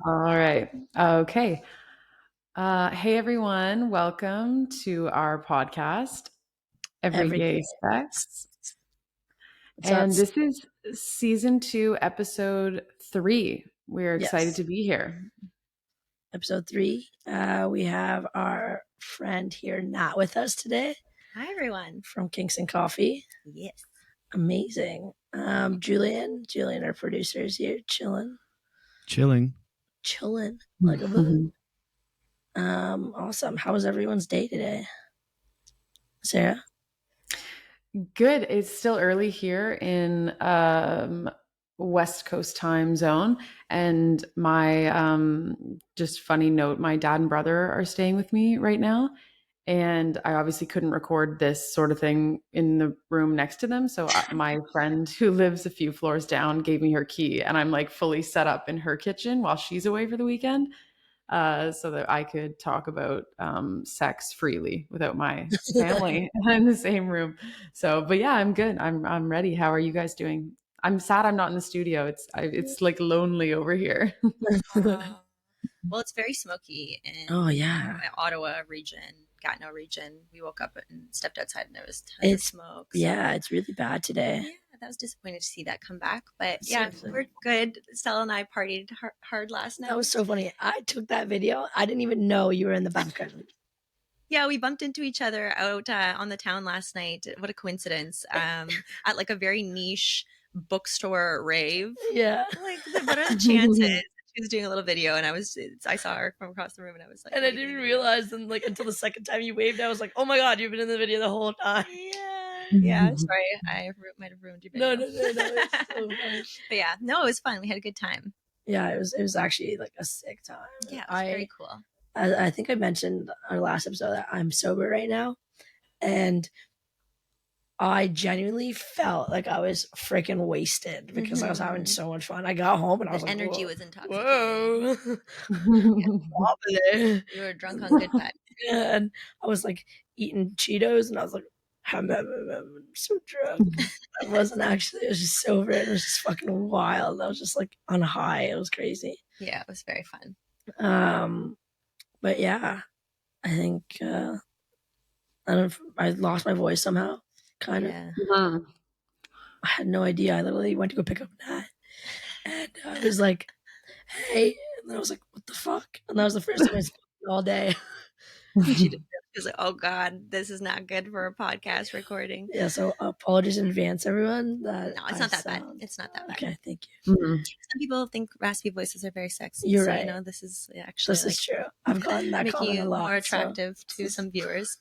All right. Okay. Hey, everyone. Welcome to our podcast, Every Everyday Sex. What's up? And this is season 2, episode 3. We're excited Yes, to be here. episode 3. We have our friend here, Nat, with us today Hi, everyone. from Kinks and Coffee. Yes. Amazing. Julian, our producer, is here, chilling like a bug. Awesome. How was everyone's day today, Sarah? Good. It's still early here in West Coast time zone. And my just funny note, my dad and brother are staying with me right now. And I obviously couldn't record this sort of thing in the room next to them. So my friend who lives a few floors down gave me her key, and I'm like fully set up in her kitchen while she's away for the weekend, so that I could talk about sex freely without my family in the same room. So, but yeah, I'm good. I'm ready. How are you guys doing? I'm sad I'm not in the studio. It's like lonely over here. Well, it's very smoky in Oh, yeah. Ottawa region, Gatineau region. We woke up and stepped outside and there was tons of smoke. So, Yeah, it's really bad today. yeah, that was disappointed to see that come back. But Seriously. we're good. Stella and I partied hard last night. That was so funny. I took that video. I didn't even know you were in the background. Yeah, we bumped into each other out on the town last night. What a coincidence. At like a very niche bookstore rave. Yeah. Like, what are the chances? She was doing a little video, and I saw her from across the room, and I was like, And I didn't realize then, like, until the second time you waved, I was like, oh my God, you've been in the video the whole time. Yeah. Sorry, I might have ruined your video. No. It's so funny. But yeah, no, it was fun. We had a good time. Yeah, it was actually like a sick time. Yeah, it was very cool. I think I mentioned our last episode that I'm sober right now, and I genuinely felt like I was freaking wasted because I was having so much fun. I got home and I was like, energy was intoxicating. Whoa. You were drunk on good fat. And I was like eating Cheetos and I was like, I'm so drunk. I wasn't actually, I was just sober. It was just fucking wild. I was just like on a high. It was crazy. Yeah, it was very fun. But yeah, I think I lost my voice somehow. Kind of. I had no idea. I literally went to go pick up Nat, and I was like, "Hey," and then I was like, "What the fuck?" And that was the first time I spoke all day. She was like, "Oh God, this is not good for a podcast recording." Yeah, so apologies in advance, everyone. No, it's not that bad. It's not that bad. Okay, thank you. Some people think raspy voices are very sexy. You're so, right. You know, this is actually This is true. I've gotten that making comment you a lot. more attractive to some viewers.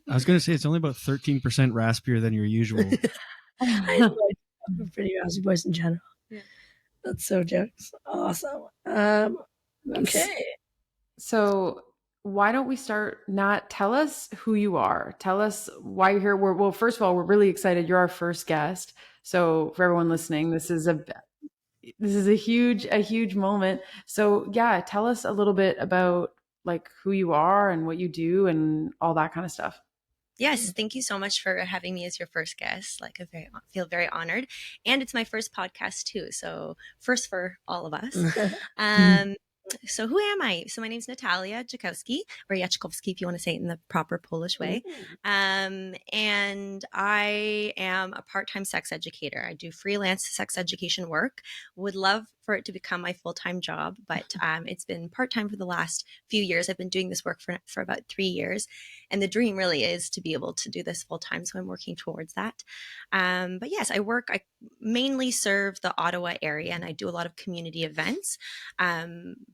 I was going to say it's only about 13% raspier than your usual. I have a pretty raspy voice in general. Yeah. That's so jokes. Awesome. Okay. So why don't we start? Nat, tell us who you are. Tell us why you're here. Well, first of all, we're really excited. You're our first guest. So for everyone listening, this is a huge moment. So yeah, tell us a little bit about like who you are and what you do and all that kind of stuff. Yes, thank you so much for having me as your first guest. Like, I feel very honored, and it's my first podcast too. So, first for all of us. So who am I? So my name's Natalia Jakowski, or Jackowski if you want to say it in the proper Polish way. And I am a part-time sex educator. I do freelance sex education work. Would love for it to become my full-time job, but it's been part-time for the last few years. I've been doing this work for about 3 years. And the dream really is to be able to do this full-time. So I'm working towards that. But yes, I mainly serve the Ottawa area and I do a lot of community events.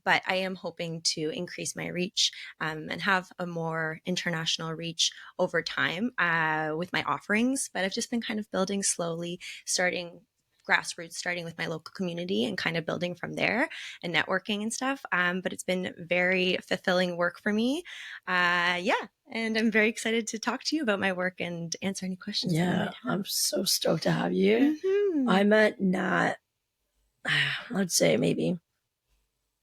But I am hoping to increase my reach and have a more international reach over time with my offerings. But I've just been kind of building slowly, starting grassroots, starting with my local community and kind of building from there and networking and stuff. But it's been very fulfilling work for me. And I'm very excited to talk to you about my work and answer any questions. Yeah, I'm so stoked to have you. I met Nat, I'd say maybe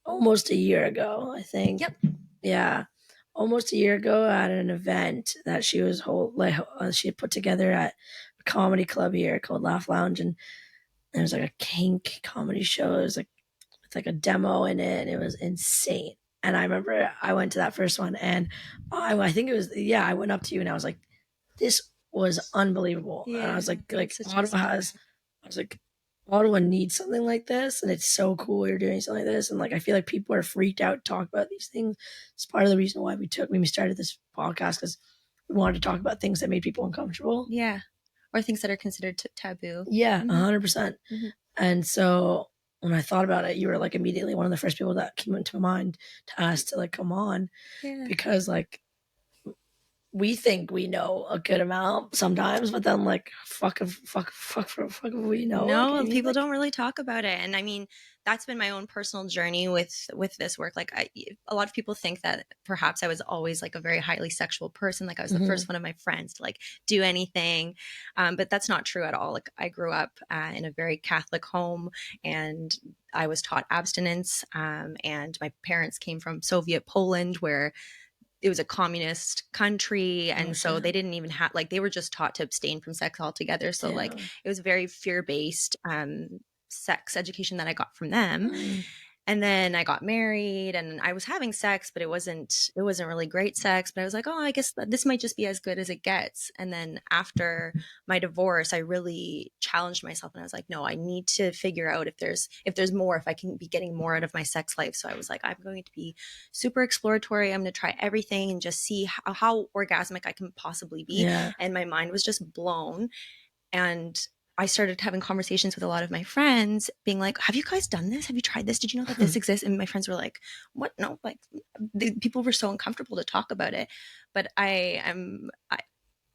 almost a year ago, I think. Yep. Yeah. Almost a year ago at an event that she was she had put together at a comedy club here called Laugh Lounge, and there was like a kink comedy show. It was like with like a demo in it, and it was insane. And I remember I went to that first one, and I think it was, I went up to you and I was like, this was unbelievable. And I was like I was like, Ottawa needs something like this, and it's so cool you're doing something like this. And like I feel like people are freaked out to talk about these things. It's part of the reason why we started this podcast, because we wanted to talk about things that made people uncomfortable. Yeah. Or things that are considered taboo. Yeah, 100%. And so when I thought about it, you were like immediately one of the first people that came into my mind to ask to like come on, because like we think we know a good amount sometimes, but then like fuck if we know. No, like, people don't really talk about it. And I mean, that's been my own personal journey with this work. Like a lot of people think that perhaps I was always like a very highly sexual person. Like I was the first one of my friends to like do anything. But that's not true at all. Like I grew up in a very Catholic home, and I was taught abstinence. And my parents came from Soviet Poland, where it was a communist country, and so they didn't even have, like, they were just taught to abstain from sex altogether. So like it was very fear-based sex education that I got from them. And then I got married, and I was having sex, but it wasn't really great sex. But I was like, oh, I guess this might just be as good as it gets. And then after my divorce, I really challenged myself, and I was like, no, I need to figure out if there's more, if I can be getting more out of my sex life. So I was like, I'm going to be super exploratory. I'm going to try everything and just see how orgasmic I can possibly be. Yeah. And my mind was just blown. And I started having conversations with a lot of my friends being like, have you guys done this? Have you tried this? Did you know that this exists? And my friends were like, what? No, like people were so uncomfortable to talk about it. But I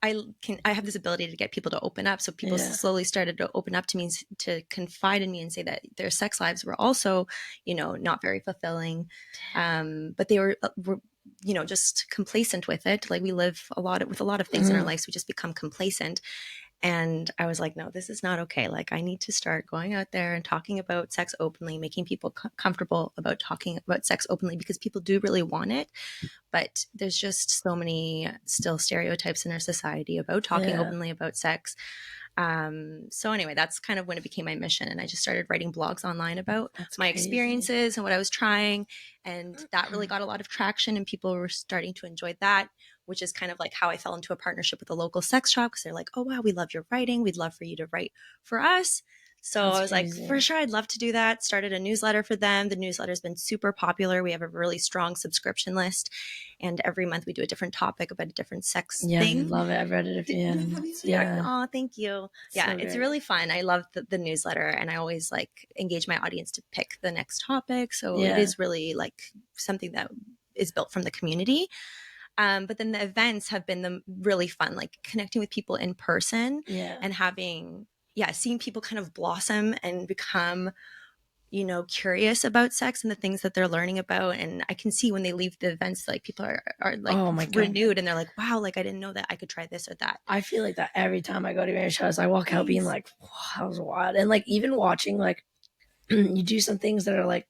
have this ability to get people to open up. So people slowly started to open up to me, to confide in me and say that their sex lives were also, not very fulfilling. But they were just complacent with it. Like we live with a lot of things in our lives, we just become complacent. And I was like, no, this is not okay. Like I need to start going out there and talking about sex openly, making people comfortable about talking about sex openly, because people do really want it. But there's just so many still stereotypes in our society about talking openly about sex. So anyway, that's kind of when it became my mission. And I just started writing blogs online about my experiences and what I was trying. And that really got a lot of traction, and people were starting to enjoy that, which is kind of like how I fell into a partnership with a local sex shop, because they're like, oh, wow, we love your writing. We'd love for you to write for us. So I was like, for sure, I'd love to do that. Started a newsletter for them. The newsletter's been super popular. We have a really strong subscription list. And every month we do a different topic about a different sex thing. I love it. I've read it. Oh, thank you. It's really fun. I love the newsletter, and I always like engage my audience to pick the next topic. So it is really like something that is built from the community. But then the events have been really fun, like connecting with people in person and having, seeing people kind of blossom and become, curious about sex and the things that they're learning about. And I can see when they leave the events, like people are like renewed, and they're like, wow, like I didn't know that I could try this or that. I feel like that every time I go to your shows. I walk out being like, wow, that was wild. And like even watching, like you do some things that are like,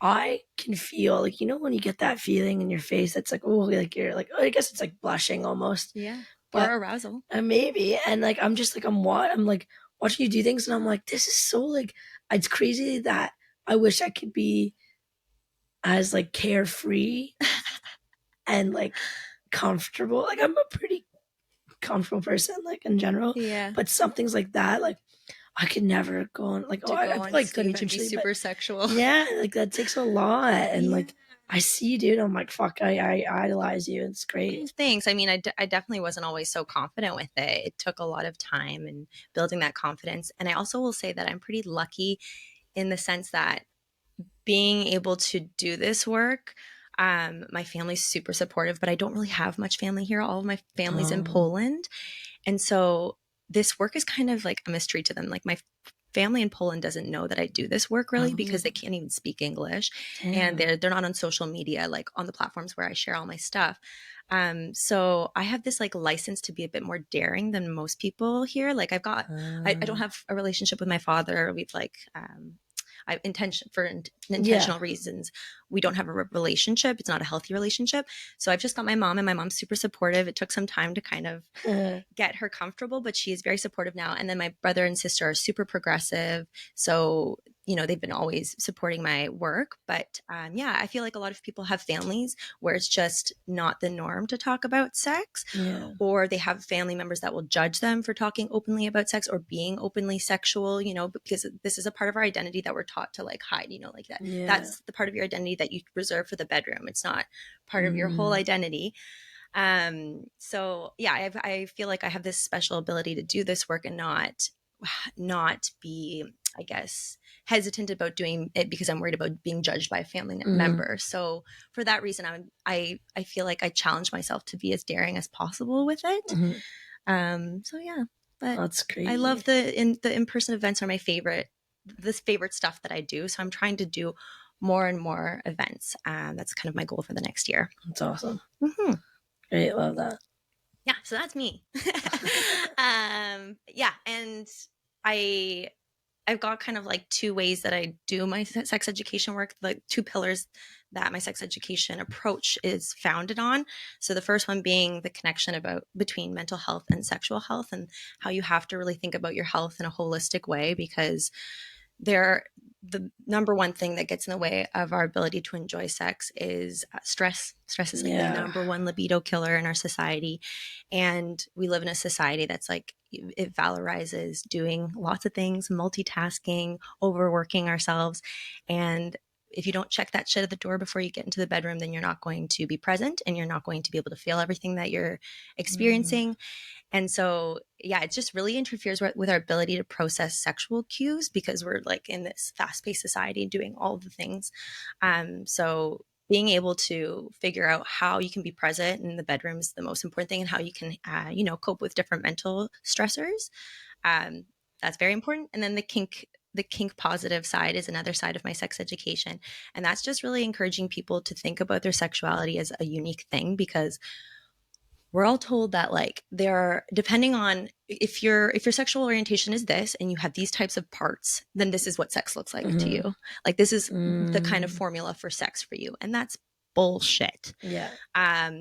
I can feel like, when you get that feeling in your face, that's like, oh, like you're like, oh, I guess it's like blushing almost. Yeah. But, or arousal. Maybe. And like, I'm just like, I'm like watching you do things, and I'm like, this is so like, it's crazy that I wish I could be as like carefree and like comfortable. Like I'm a pretty comfortable person, like in general. Yeah. But some things like that, like I could never go on like, I feel like could eventually be super sexual. Yeah, like that takes a lot. And like I see you, dude. I'm like, fuck, I idolize you. It's great. Thanks. I mean, I definitely wasn't always so confident with it. It took a lot of time and building that confidence. And I also will say that I'm pretty lucky in the sense that being able to do this work, my family's super supportive, but I don't really have much family here. All of my family's in Poland. And so this work is kind of like a mystery to them. Like my family in Poland doesn't know that I do this work really because they can't even speak English. And they're not on social media, like on the platforms where I share all my stuff. So I have this like license to be a bit more daring than most people here. Like I've got, I don't have a relationship with my father. We've like, intentional reasons, we don't have a relationship. It's not a healthy relationship. So I've just got my mom, and my mom's super supportive. It took some time to kind of get her comfortable, but she is very supportive now. And then my brother and sister are super progressive. So they've been always supporting my work. But yeah, I feel like a lot of people have families where it's just not the norm to talk about sex, or they have family members that will judge them for talking openly about sex or being openly sexual, because this is a part of our identity that we're taught to like hide, like that. That's the part of your identity that you reserve for the bedroom. It's not part of your whole identity. So yeah, I feel like I have this special ability to do this work and not be, I guess, hesitant about doing it because I'm worried about being judged by a family member. So for that reason, I feel like I challenge myself to be as daring as possible with it. So yeah, but that's crazy. I love the in-person events are my favorite stuff that I do. So I'm trying to do more and more events. That's kind of my goal for the next year. That's awesome. Great, love that. Yeah, so that's me. Yeah, and I've got kind of like two ways that I do my sex education work, like two pillars that my sex education approach is founded on. So the first one being the connection between mental health and sexual health, and how you have to really think about your health in a holistic way, because the number one thing that gets in the way of our ability to enjoy sex is stress. Stress is like the number one libido killer in our society. And we live in a society that's like, it valorizes doing lots of things, multitasking, overworking ourselves. And if you don't check that shit at the door before you get into the bedroom, then you're not going to be present and you're not going to be able to feel everything that you're experiencing. And so, yeah, it just really interferes with our ability to process sexual cues, because we're like in this fast-paced society doing all of the things. So being able to figure out how you can be present in the bedroom is the most important thing, and how you can, cope with different mental stressors. That's very important. And then the kink positive side is another side of my sex education. And that's just really encouraging people to think about their sexuality as a unique thing, because we're all told that like depending on if your sexual orientation is this and you have these types of parts, then this is what sex looks like to you. Like this is the kind of formula for sex for you. And that's bullshit. Yeah.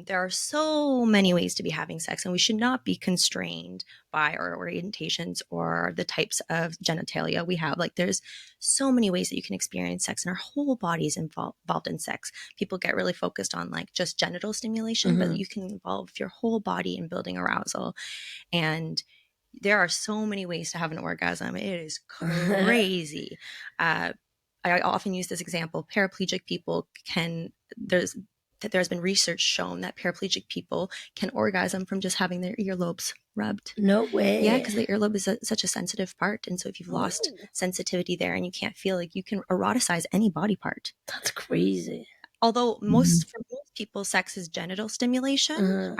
There are so many ways to be having sex, and we should not be constrained by our orientations or the types of genitalia we have. Like there's so many ways that you can experience sex, and our whole body is involved in sex. People get really focused on like just genital stimulation, but you can involve your whole body in building arousal. And there are so many ways to have an orgasm. It is crazy. I often use this example. Paraplegic people there's been research shown that paraplegic people can orgasm from just having their earlobes rubbed. No way. Yeah, because the earlobe is such a sensitive part. And so if you've lost sensitivity there and you can't feel, like, you can eroticize any body part. That's crazy. Although for most people, sex is genital stimulation.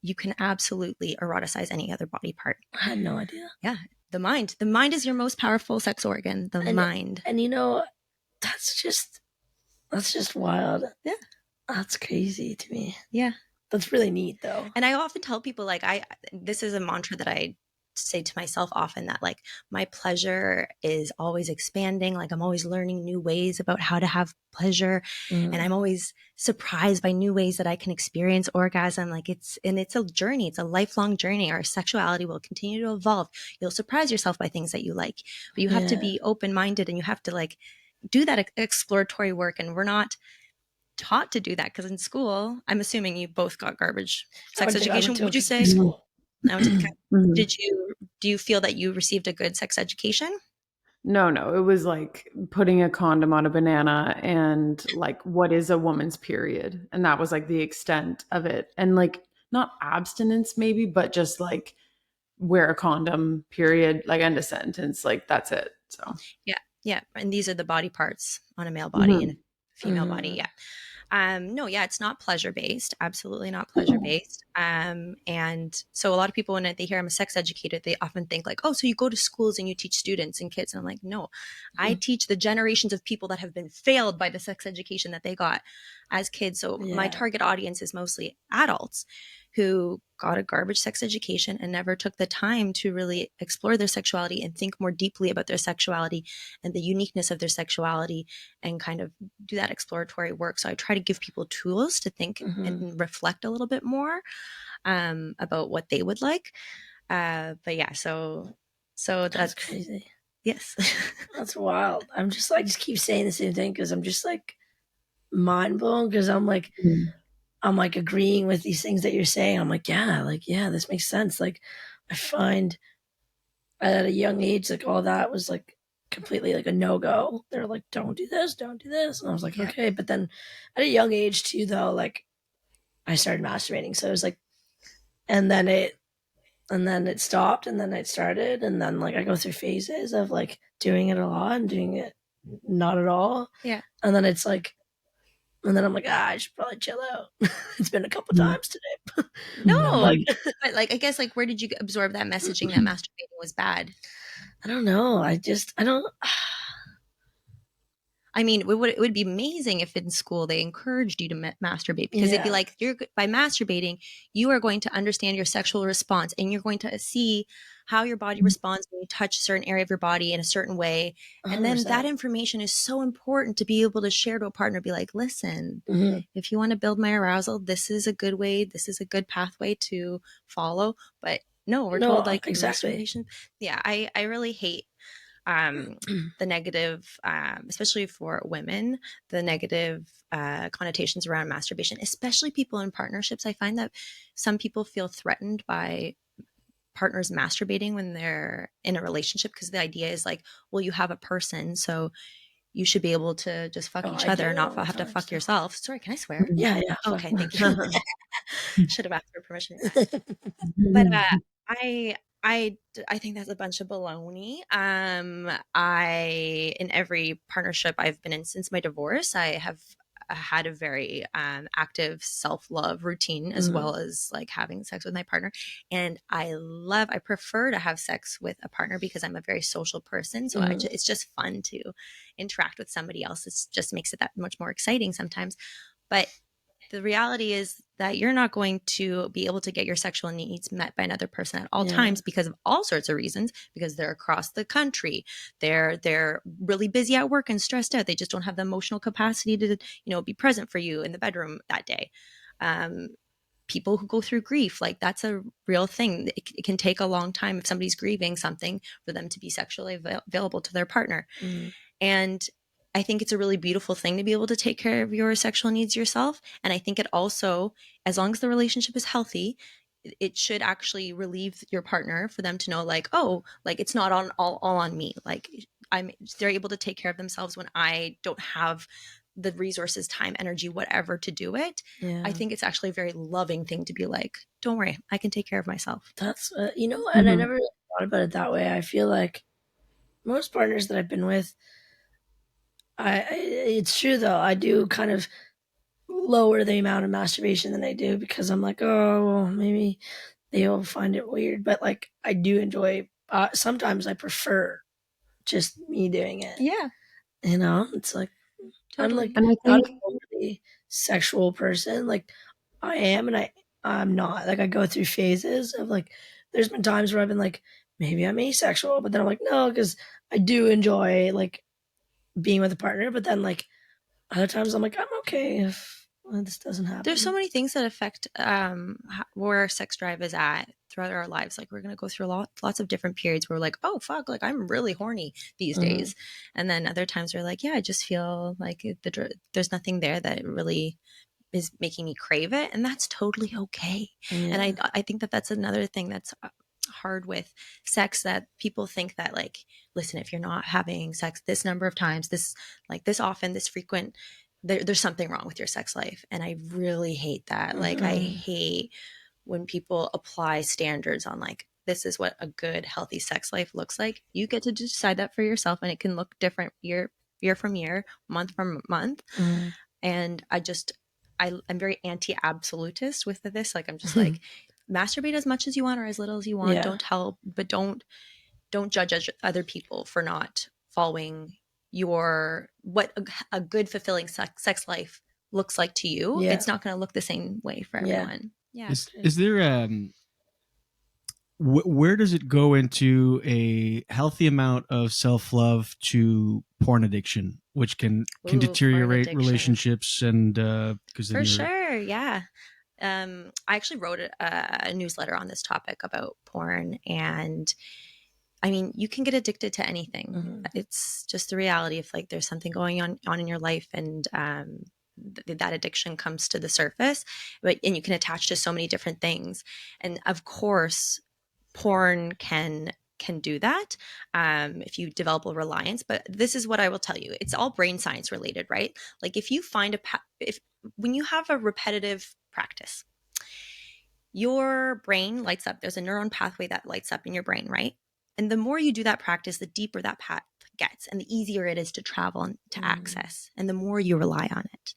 You can absolutely eroticize any other body part. I had no idea. Yeah. The mind is your most powerful sex organ. Mind. And that's just wild. Yeah. That's crazy to me. Yeah. That's really neat though. And I often tell people, like, this is a mantra that I say to myself often, that like my pleasure is always expanding. Like I'm always learning new ways about how to have pleasure. And I'm always surprised by new ways that I can experience orgasm. Like it's a journey. It's a lifelong journey. Our sexuality will continue to evolve. You'll surprise yourself by things that you like, but you have to be open-minded, and you have to like do that exploratory work. And we're not taught to do that, because in school, I'm assuming you both got garbage sex education. Would you say? Do you feel that you received a good sex education? No, it was like putting a condom on a banana and like, what is a woman's period? And that was like the extent of it. And like, not abstinence maybe, but just like wear a condom, period, like end of sentence. Like that's it. So yeah. And these are the body parts on a male body and a female body. Yeah. No, yeah, it's not pleasure-based. Absolutely not pleasure-based. And so a lot of people, when they hear I'm a sex educator, they often think like, oh, so you go to schools and you teach students and kids. And I'm like, no, I teach the generations of people that have been failed by the sex education that they got as kids. So my target audience is mostly adults who got a garbage sex education and never took the time to really explore their sexuality and think more deeply about their sexuality and the uniqueness of their sexuality, and kind of do that exploratory work. So I try to give people tools to think and reflect a little bit more about what they would like. But yeah, so that's crazy. Yes. That's wild. I'm just like, just keep saying the same thing because I'm just like mind blown because I'm like agreeing with these things that you're saying. I'm like, yeah, this makes sense. Like, I find at a young age, like all that was like completely like a no go. They're like, don't do this, don't do this, and I was like, Yeah. okay. But then at a young age too, though, like I started masturbating, so it was like, and then it stopped, and then it started, and then like I go through phases of like doing it a lot and doing it not at all. Yeah. And then it's like, and then I'm like, I should probably chill out. It's been a couple times today. No, Like, but like, I guess, like, where did you absorb that messaging that masturbating was bad? I don't know. I don't. I mean, it would be amazing if in school they encouraged you to masturbate, because they'd be like, by masturbating, you are going to understand your sexual response, and you're going to see how your body responds when you touch a certain area of your body in a certain way. And then 100%. that information is so important to be able to share to a partner, be like, listen, Mm-hmm. if you want to build my arousal, this is a good way, this is a good pathway to follow. But no, we're told like exactly. masturbation. Yeah, I really hate the negative, especially for women, the negative connotations around masturbation, especially people in partnerships. I find that some people feel threatened by partners masturbating when they're in a relationship, because the idea is like, well, you have a person, so you should be able to just fuck each other and not have to fuck yourself. Sorry, can I swear? Yeah. Okay, thank you. Should have asked for permission. But I think that's a bunch of baloney. In every partnership I've been in since my divorce, I have had a very active self-love routine, as well as like having sex with my partner. And I prefer to have sex with a partner because I'm a very social person. So it's just fun to interact with somebody else. It just makes it that much more exciting sometimes. But the reality is that you're not going to be able to get your sexual needs met by another person at all times, because of all sorts of reasons, because they're across the country. They're really busy at work and stressed out. They just don't have the emotional capacity to, be present for you in the bedroom that day. People who go through grief, like that's a real thing. It can take a long time if somebody's grieving something for them to be sexually available to their partner. And I think it's a really beautiful thing to be able to take care of your sexual needs yourself. And I think it also, as long as the relationship is healthy, it should actually relieve your partner for them to know, like, oh, like it's not all on me. Like they're able to take care of themselves when I don't have the resources, time, energy, whatever to do it. I think it's actually a very loving thing to be like, don't worry, I can take care of myself. That's, and I never thought about it that way. I feel like most partners that I've been with, it's true though, I do kind of lower the amount of masturbation than I do because I'm like, oh, maybe they'll find it weird. But like, I do enjoy, sometimes I prefer just me doing it. Yeah. It's like, Totally. I'm like not a totally sexual person. Like I am, and I'm not. Like I go through phases of like, there's been times where I've been like, maybe I'm asexual, but then I'm like, no, because I do enjoy like being with a partner. But then like other times I'm like, I'm okay if this doesn't happen. There's so many things that affect where our sex drive is at throughout our lives. Like we're going to go through lots of different periods where we're like, oh, fuck, like I'm really horny these days. And then other times we're like, yeah, I just feel like there's nothing there that really is making me crave it. And that's totally okay. Yeah. And I think that that's another thing that's hard with sex, that people think that like, listen, if you're not having sex this number of times, this often, this frequent, there's something wrong with your sex life. And I really hate that. Like I hate when people apply standards on like, this is what a good healthy sex life looks like. You get to decide that for yourself, and it can look different year from year, month from month. And I'm very anti-absolutist with this. Like I'm just like, masturbate as much as you want or as little as you want. Yeah. Don't judge other people for not following what a good fulfilling sex life looks like to you. Yeah. It's not going to look the same way for everyone. Yeah. Is there where does it go into a healthy amount of self-love to porn addiction, which can deteriorate relationships and because for sure, yeah. I actually wrote a newsletter on this topic about porn, and I mean, you can get addicted to anything. It's just the reality if like there's something going on in your life and that addiction comes to the surface, and you can attach to so many different things. And of course, porn can do that if you develop a reliance. But this is what I will tell you: it's all brain science related, right? Like if you find when you have a repetitive practice, your brain lights up. There's a neuron pathway that lights up in your brain, right? And the more you do that practice, the deeper that path gets and the easier it is to travel and to access, and the more you rely on it.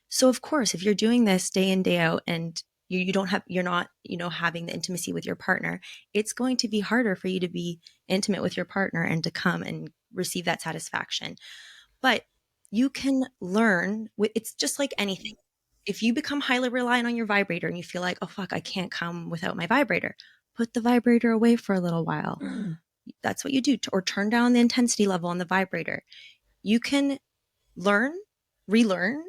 So of course, if you're doing this day in, day out, and you're not, having the intimacy with your partner, it's going to be harder for you to be intimate with your partner and to come and receive that satisfaction. But you can learn it's just like anything. If you become highly reliant on your vibrator and you feel like, oh fuck, I can't come without my vibrator, put the vibrator away for a little while. That's what you do, or turn down the intensity level on the vibrator. You can relearn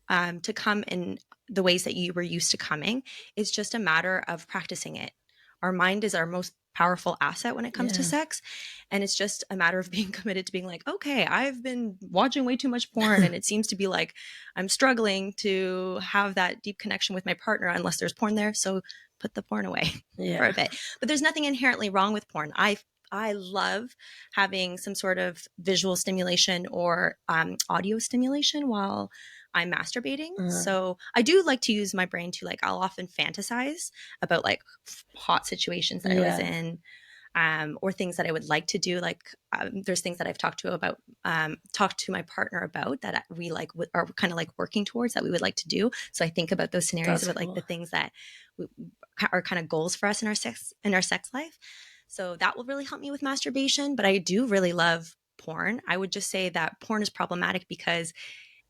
to come in the ways that you were used to coming. It's just a matter of practicing it. Our mind is our most powerful asset when it comes to sex. And it's just a matter of being committed to being like, okay, I've been watching way too much porn and it seems to be like I'm struggling to have that deep connection with my partner unless there's porn there. So put the porn away for a bit. But there's nothing inherently wrong with porn. I love having some sort of visual stimulation or audio stimulation while I'm masturbating. So I do like to use my brain to I'll often fantasize about like hot situations that I was in, or things that I would like to do. There's things that I've talked to my partner about that we are kind of like working towards that we would like to do. So I think about those scenarios about like the things that are kind of goals for us in our sex life. So that will really help me with masturbation. But I do really love porn. I would just say that porn is problematic because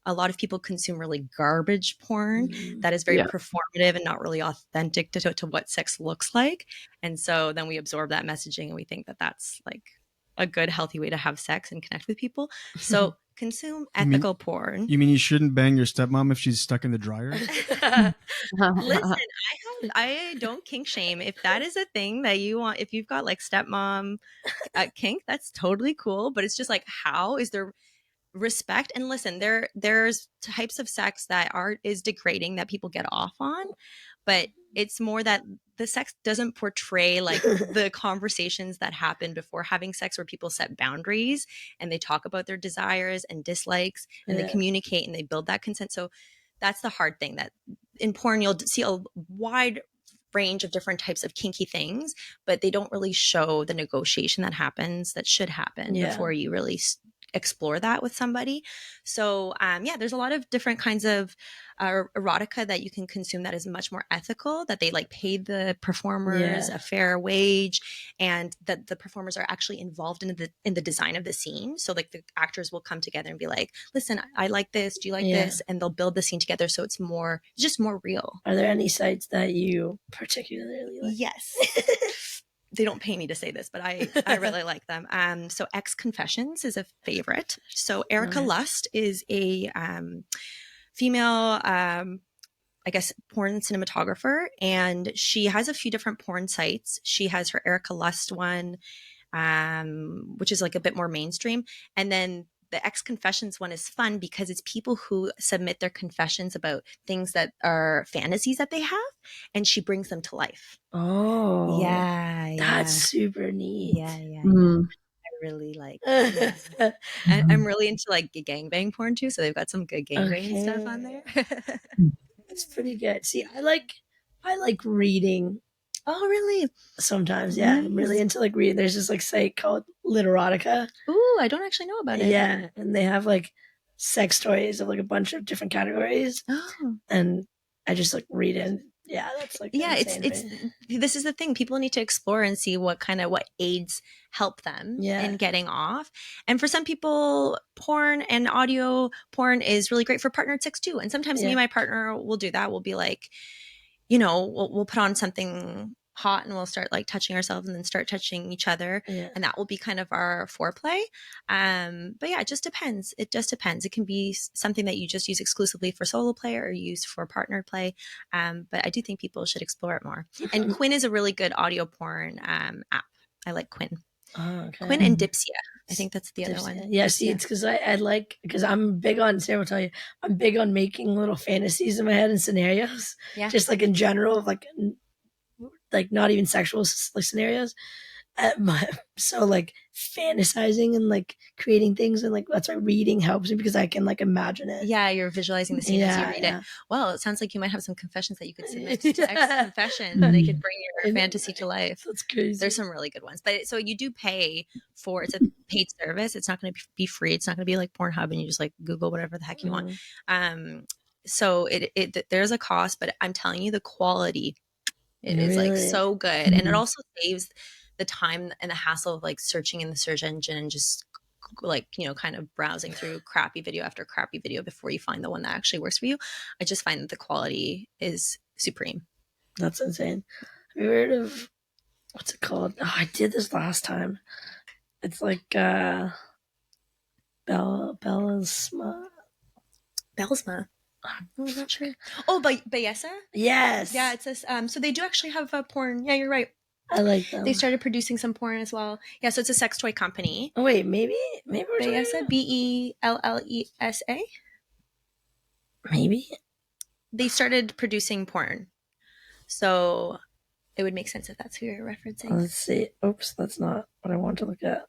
a lot of people consume really garbage porn that is very performative and not really authentic to what sex looks like. And so then we absorb that messaging and we think that that's like a good, healthy way to have sex and connect with people. So consume ethical porn. You mean you shouldn't bang your stepmom if she's stuck in the dryer? Listen, I don't kink shame. If that is a thing that you want, if you've got like stepmom kink, that's totally cool. But it's just like, how is there respect? And listen, there's types of sex that is degrading that people get off on, but it's more that the sex doesn't portray like the conversations that happen before having sex, where people set boundaries and they talk about their desires and dislikes and they communicate and they build that consent. So that's the hard thing, that in porn you'll see a wide range of different types of kinky things, but they don't really show the negotiation that happens, that should happen before you really explore that with somebody. So there's a lot of different kinds of erotica that you can consume that is much more ethical, that they like paid the performers a fair wage, and that the performers are actually involved in the design of the scene. So like the actors will come together and be like, listen, I like this, do you like this? And they'll build the scene together, so it's just more real. Are there any sites that you particularly like? Yes. They don't pay me to say this, but I really like them. So X Confessions is a favorite. So Erica Lust is a female, I guess, porn cinematographer, and she has a few different porn sites. She has her Erica Lust one, which is like a bit more mainstream. And then the X Confessions one is fun because it's people who submit their confessions about things that are fantasies that they have, and she brings them to life. Oh, yeah, that's super neat. Yeah. I really like. And I'm really into like gangbang porn too, so they've got some good gangbang stuff on there. That's pretty good. See, I like reading. Oh, really? Sometimes, yeah. Nice. I'm really into like reading. There's this like site called Literotica. Ooh, I don't actually know about it. Yeah, and they have like sex toys of like a bunch of different categories. Oh. And I just like read it. Yeah, that's like this is the thing. People need to explore and see what aids help them in getting off. And for some people, porn and audio porn is really great for partnered sex too. And sometimes me and my partner will do that. We'll be like, we'll put on something hot and we'll start like touching ourselves and then start touching each other. And that will be kind of our foreplay. But yeah, it just depends. It can be something that you just use exclusively for solo play or use for partner play. But I do think people should explore it more. And Quinn is a really good audio porn app. I like Quinn. Oh, okay. Quinn and Dipsia. I think that's the other one. Yeah, see, it's because I like, because I'm big on, Sam will tell you, I'm big on making little fantasies in my head and scenarios. Yeah. Just like in general, like not even sexual like scenarios. So like fantasizing and like creating things, and like that's why reading helps me, because I can like imagine it. Yeah, you're visualizing the scene as you read it. Well, it sounds like you might have some confessions that you could submit to X Confessions, and they could bring your fantasy to life. That's crazy. There's some really good ones, but so you do pay for, it's a paid service. It's not going to be free. It's not going to be like Pornhub and you just like Google whatever the heck you want. So there's a cost, but I'm telling you, the quality, it is like so good, and it also saves the time and the hassle of like searching in the search engine and just like, you know, kind of browsing through crappy video after crappy video before you find the one that actually works for you. I just find that the quality is supreme. That's insane. Have you heard of, what's it called? Oh, I did this last time. It's like Bellasma. I'm not sure. Oh, Bayesa? Yes. Yeah, it's this. So they do actually have a porn. Yeah, you're right. I like them. They started producing some porn as well. Yeah, so it's a sex toy company. Oh wait, maybe Bellesa, Bellesa. Maybe they started producing porn, so it would make sense if that's who you're referencing. Let's see. Oops, that's not what I want to look at.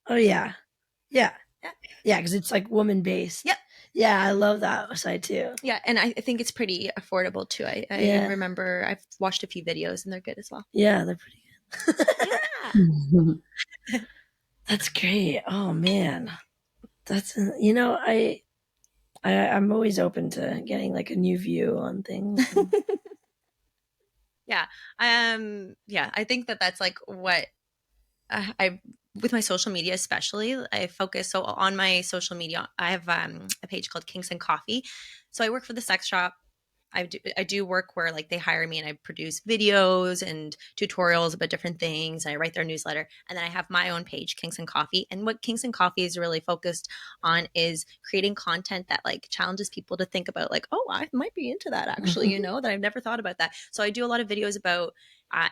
Oh yeah, because it's like woman based. Yep. Yeah, I love that site too. Yeah, and I think it's pretty affordable too. I remember I've watched a few videos and they're good as well. Yeah, they're pretty good. Yeah. That's great. Oh man. That's, you know, I'm always open to getting like a new view on things. Yeah. I think that's like what I with my social media, especially, I focus. So on my social media, I have a page called Kinks and Coffee. So I work for the sex shop. I do work where like they hire me and I produce videos and tutorials about different things. And I write their newsletter, and then I have my own page, Kinks and Coffee. And what Kinks and Coffee is really focused on is creating content that like challenges people to think about like, oh, I might be into that actually, you know, that I've never thought about that. So I do a lot of videos about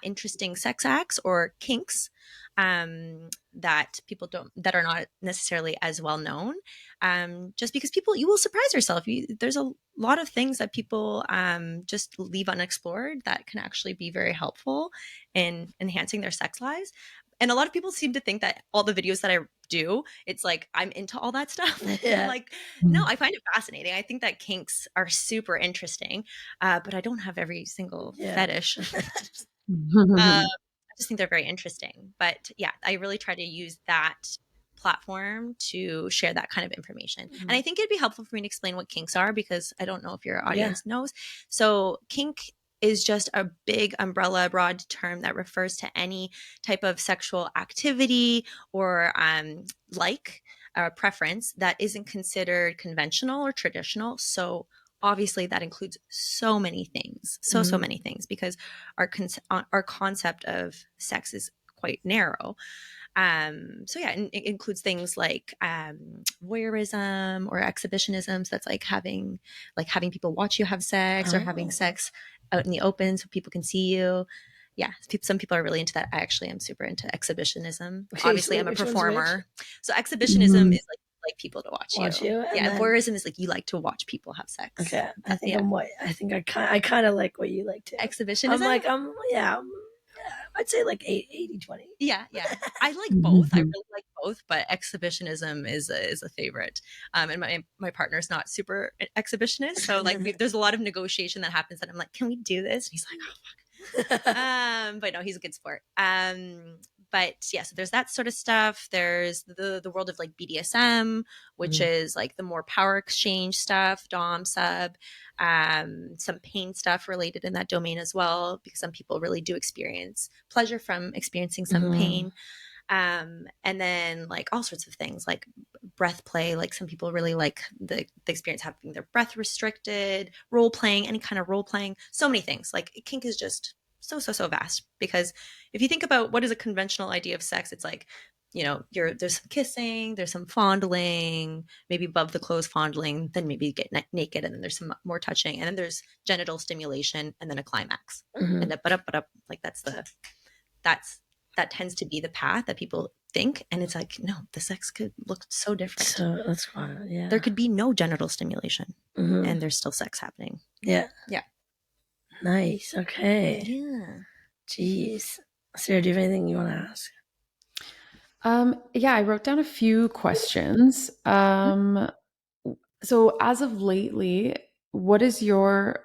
interesting sex acts or kinks that people that are not necessarily as well known. Just because you will surprise yourself. There's a lot of things that people just leave unexplored that can actually be very helpful in enhancing their sex lives. And a lot of people seem to think that all the videos that I do, it's like I'm into all that stuff. Yeah. Like, no, I find it fascinating. I think that kinks are super interesting, but I don't have every single fetish. I just think they're very interesting. But yeah, I really try to use that platform to share that kind of information. And I think it'd be helpful for me to explain what kinks are, because I don't know if your audience knows. So kink is just a big umbrella, broad term that refers to any type of sexual activity or preference that isn't considered conventional or traditional. So obviously that includes so many things, so many things, because our concept of sex is quite narrow. So yeah, it includes things like voyeurism or exhibitionism. So that's like having people watch you have sex, or having sex out in the open so people can see you. Yeah, some people are really into that. I actually am super into exhibition. Obviously, I'm a performer. So exhibitionism is like people to watch you. Yeah, voyeurism is like you like to watch people have sex. Okay, I think I kind of like what you like too. Exhibitionism? I'd say like 80-20. Yeah. I like both. I really like both, but exhibitionism is a favorite. And my partner's not super exhibitionist, so like there's a lot of negotiation that happens that I'm like, can we do this? And he's like, oh fuck. But no, he's a good sport. But yeah, so there's that sort of stuff. There's the world of like BDSM, which is like the more power exchange stuff, dom, sub, some pain stuff related in that domain as well, because some people really do experience pleasure from experiencing some pain. And then like all sorts of things like breath play. Like some people really like the experience having their breath restricted, role playing, any kind of role playing, so many things. Like kink is just so vast, because if you think about what is a conventional idea of sex, it's like there's some kissing, there's some fondling, maybe above the clothes fondling, then maybe get naked, and then there's some more touching, and then there's genital stimulation, and then a climax. And like that tends to be the path that people think, and it's like, no, the sex could look so different. So that's fine. Yeah. There could be no genital stimulation, and there's still sex happening. Yeah. Yeah. Nice. Okay. Yeah. Jeez. Sarah, do you have anything you want to ask? Yeah, I wrote down a few questions. So as of lately, what is your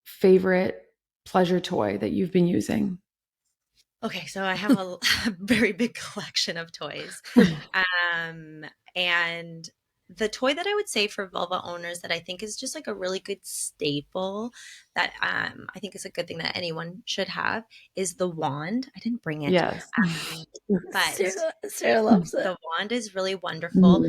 favorite pleasure toy that you've been using? Okay, so I have a very big collection of toys. And the toy that I would say for vulva owners that I think is just like a really good staple that I think is a good thing that anyone should have is the wand. I didn't bring it. Yes. But Sarah loves it. The wand is really wonderful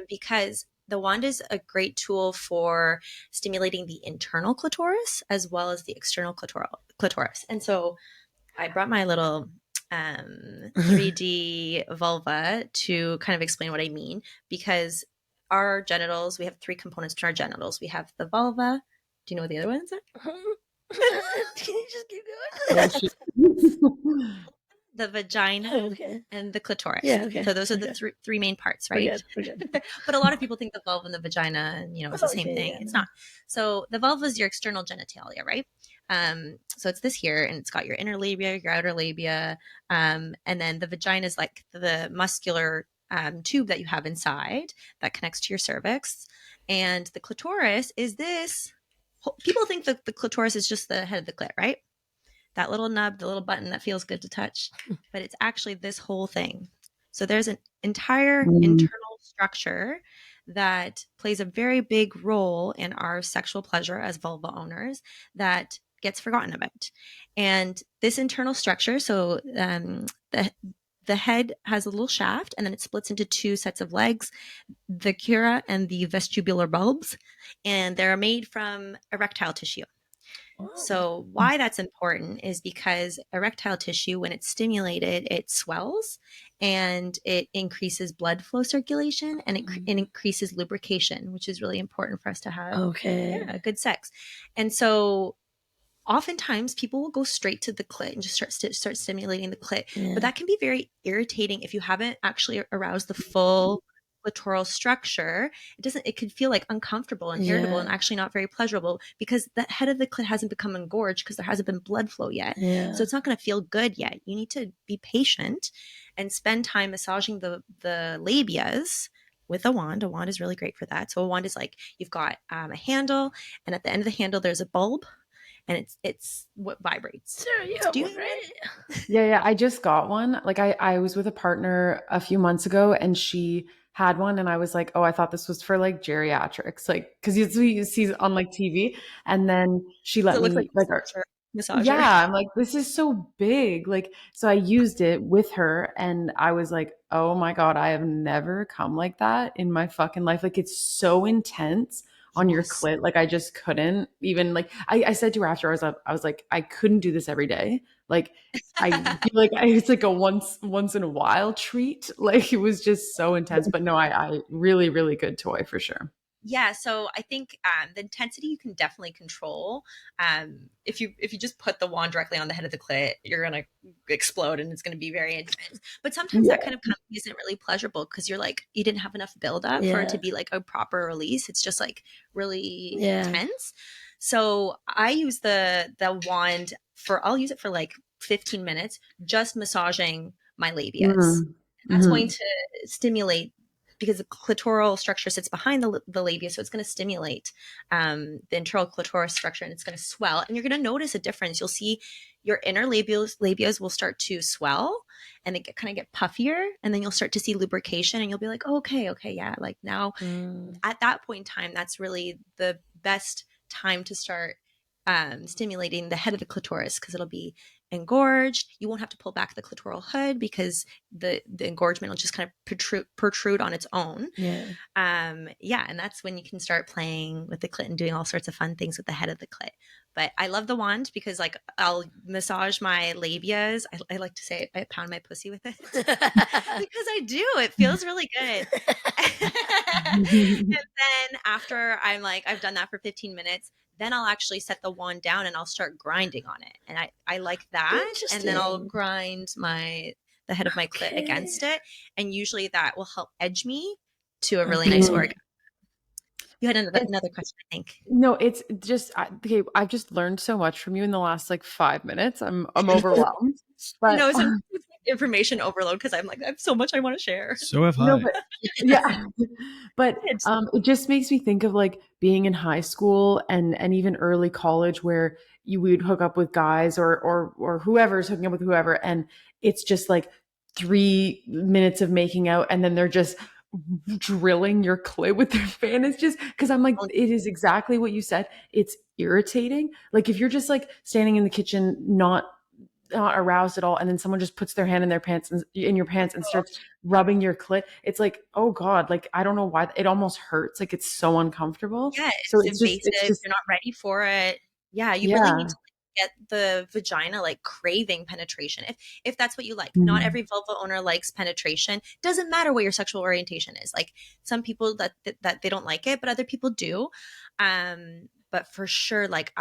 because the wand is a great tool for stimulating the internal clitoris as well as the external clitoris. And so I brought my little 3D vulva to kind of explain what I mean, because our genitals, we have 3 components to our genitals. We have the vulva. Do you know what the other ones are? Can you just keep going? The vagina and the clitoris. Yeah, okay. So those are the three main parts, right? We're good. But a lot of people think the vulva and the vagina, is the same thing. It's not. So the vulva is your external genitalia, right? So it's this here, and it's got your inner labia, your outer labia, and then the vagina is like the muscular tube that you have inside that connects to your cervix, and the clitoris is this. People think that the clitoris is just the head of the clit, right? That little nub, the little button that feels good to touch, but it's actually this whole thing. So there's an entire internal structure that plays a very big role in our sexual pleasure as vulva owners that gets forgotten about. And this internal structure, so the head has a little shaft, and then it splits into 2 sets of legs, the cura and the vestibular bulbs, and they're made from erectile tissue. So why that's important is because erectile tissue, when it's stimulated, it swells and it increases blood flow circulation, and it increases lubrication, which is really important for us to have good sex. And so oftentimes people will go straight to the clit and just start stimulating the clit. But that can be very irritating if you haven't actually aroused the full clitoral structure. It could feel like uncomfortable and irritable and actually not very pleasurable because the head of the clit hasn't become engorged because there hasn't been blood flow yet. So it's not going to feel good yet. You need to be patient and spend time massaging the labias with a wand. A wand is really great for that. So a wand is like, you've got a handle, and at the end of the handle there's a bulb, and it's what vibrates. Sarah, you have one, right? Yeah. I just got one. Like I was with a partner a few months ago, and she had one, and I was like, oh, I thought this was for like geriatrics, like because you see on like TV, and then she let me like massager. Yeah, I'm like, this is so big. Like, so I used it with her, and I was like, oh my God, I have never come like that in my fucking life. Like, it's so intense on your clit. Like, I just couldn't even like, I said to her after I was like, I couldn't do this every day. Like, I feel like it's like a once in a while treat. Like, it was just so intense, but no, I really, really good toy for sure. Yeah, so I think the intensity you can definitely control. If you just put the wand directly on the head of the clit, you're gonna explode, and it's gonna be very intense. But sometimes that kind of coming isn't really pleasurable because you're like, you didn't have enough buildup for it to be like a proper release. It's just like really intense. So I use the wand I'll use it for like 15 minutes, just massaging my labias. That's going to stimulate, because the clitoral structure sits behind the labia, so it's going to stimulate the internal clitoris structure, and it's going to swell. And you're going to notice a difference. You'll see your inner labias will start to swell, and they kind of get puffier, and then you'll start to see lubrication, and you'll be like, oh, okay, yeah. Like now, at that point in time, that's really the best time to start stimulating the head of the clitoris because it'll be engorged. You won't have to pull back the clitoral hood because the engorgement will just kind of protrude on its own. Yeah. And that's when you can start playing with the clit and doing all sorts of fun things with the head of the clit. But I love the wand because like I'll massage my labias. I like to say I pound my pussy with it because I do. It feels really good. And then after I've done that for 15 minutes, then I'll actually set the wand down and I'll start grinding on it. And I like that. And then I'll grind the head of my clit against it. And usually that will help edge me to a really nice orgasm. You had another question, I think. No, it's just okay. I've just learned so much from you in the last like 5 minutes. I'm overwhelmed. But no, it's information overload because I'm like, I have so much I want to share. So have I. No, but yeah, but it just makes me think of like being in high school and even early college where we would hook up with guys or whoever's hooking up with whoever, and it's just like 3 minutes of making out, and then they're just drilling your clit with their fan. It's just because I'm like, it is exactly what you said. It's irritating. Like if you're just like standing in the kitchen, not aroused at all, and then someone just puts their hand in your pants and starts rubbing your clit, it's like, oh god, like I don't know why it almost hurts. Like it's so uncomfortable. Yeah, so it's invasive. You're not ready for it. Yeah, you really need to get the vagina like craving penetration if that's what you like. Not every vulva owner likes penetration. Doesn't matter what your sexual orientation is. Like some people that they don't like it, but other people do. But for sure, like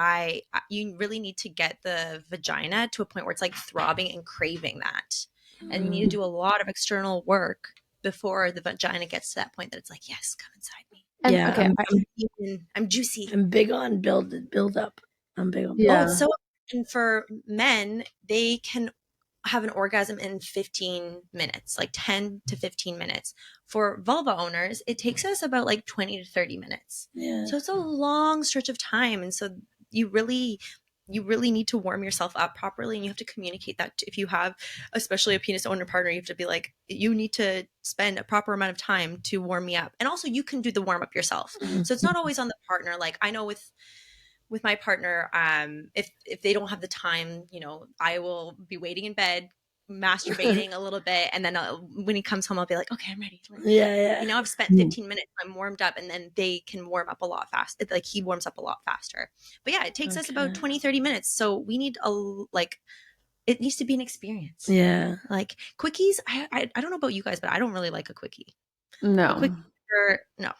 you really need to get the vagina to a point where it's like throbbing and craving that. And you need to do a lot of external work before the vagina gets to that point that it's like, yes, come inside me. And, yeah, okay, I'm juicy. I'm big on build up. I'm big on yeah. Oh, and for men, they can have an orgasm in 15 minutes, like 10 to 15 minutes. For vulva owners, it takes us about like 20 to 30 minutes. Yeah. So it's a long stretch of time. And so you really need to warm yourself up properly, and you have to communicate that if you have especially a penis owner partner. You have to be like, you need to spend a proper amount of time to warm me up, and also you can do the warm up yourself. So it's not always on the partner. Like I know with my partner, if they don't have the time, I will be waiting in bed masturbating a little bit, and then when he comes home I'll be like, okay, I'm ready. Yeah. I've spent 15 minutes, I'm warmed up, and then they can warm up a lot faster. Like he warms up a lot faster. But yeah, it takes us about 20-30 minutes, so we need it needs to be an experience. Yeah, like quickies, I don't know about you guys, but I don't really like a quickie. No. No,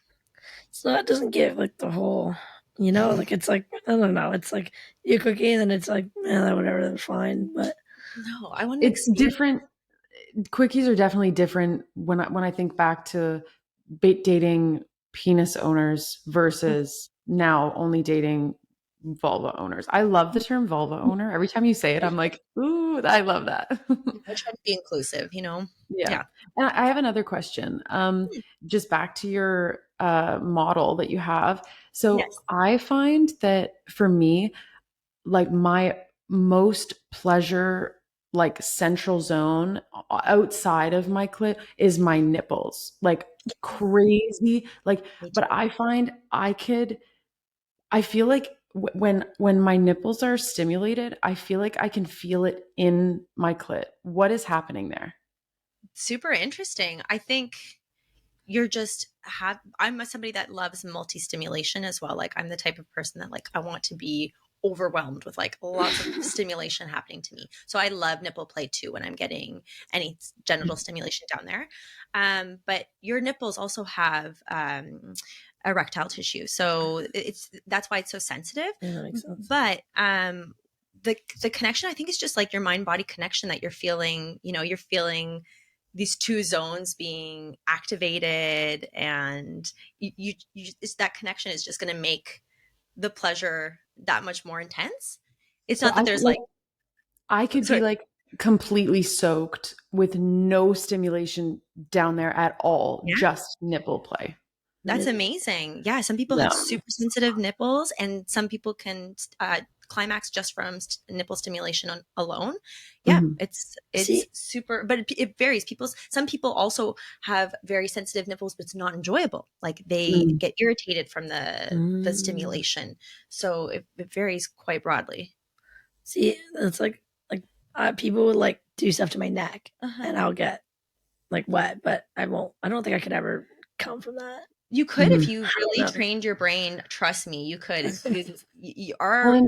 so that doesn't give like the whole, like it's like, I don't know, it's like you cookie and then it's like, whatever, that's fine. But no, I want it's different. Quickies are definitely different when I think back to dating penis owners versus now only dating vulva owners. I love the term vulva owner. Every time you say it, I'm like, ooh, I love that. I try to be inclusive, Yeah. And I have another question. Just back to your model that you have. So Yes. I find that for me, like my most pleasure, like central zone outside of my clit is my nipples, like crazy. Like, but I find I feel like when my nipples are stimulated, I feel like I can feel it in my clit. What is happening there? Super interesting. I think I'm somebody that loves multi-stimulation as well. Like I'm the type of person that like I want to be overwhelmed with like lots of stimulation happening to me. So I love nipple play too when I'm getting any genital stimulation down there. But your nipples also have erectile tissue, so that's why it's so sensitive. Yeah, that makes sense. But the connection, I think, is just like your mind body connection that you're feeling. You're feeling these two zones being activated, and that connection is just going to make the pleasure that much more intense. It's not that there's like I could be like completely soaked with no stimulation down there at all, just nipple play. That's amazing. Yeah, some people have super sensitive nipples, and some people can climax just from nipple stimulation alone. Yeah, it's super, but it varies. Some people also have very sensitive nipples, but it's not enjoyable. Like they get irritated from the stimulation. So it varies quite broadly. See, it's like people would like do stuff to my neck, and I'll get like wet, but I won't. I don't think I could ever come from that. You could if you really trained your brain. Trust me, you could. We are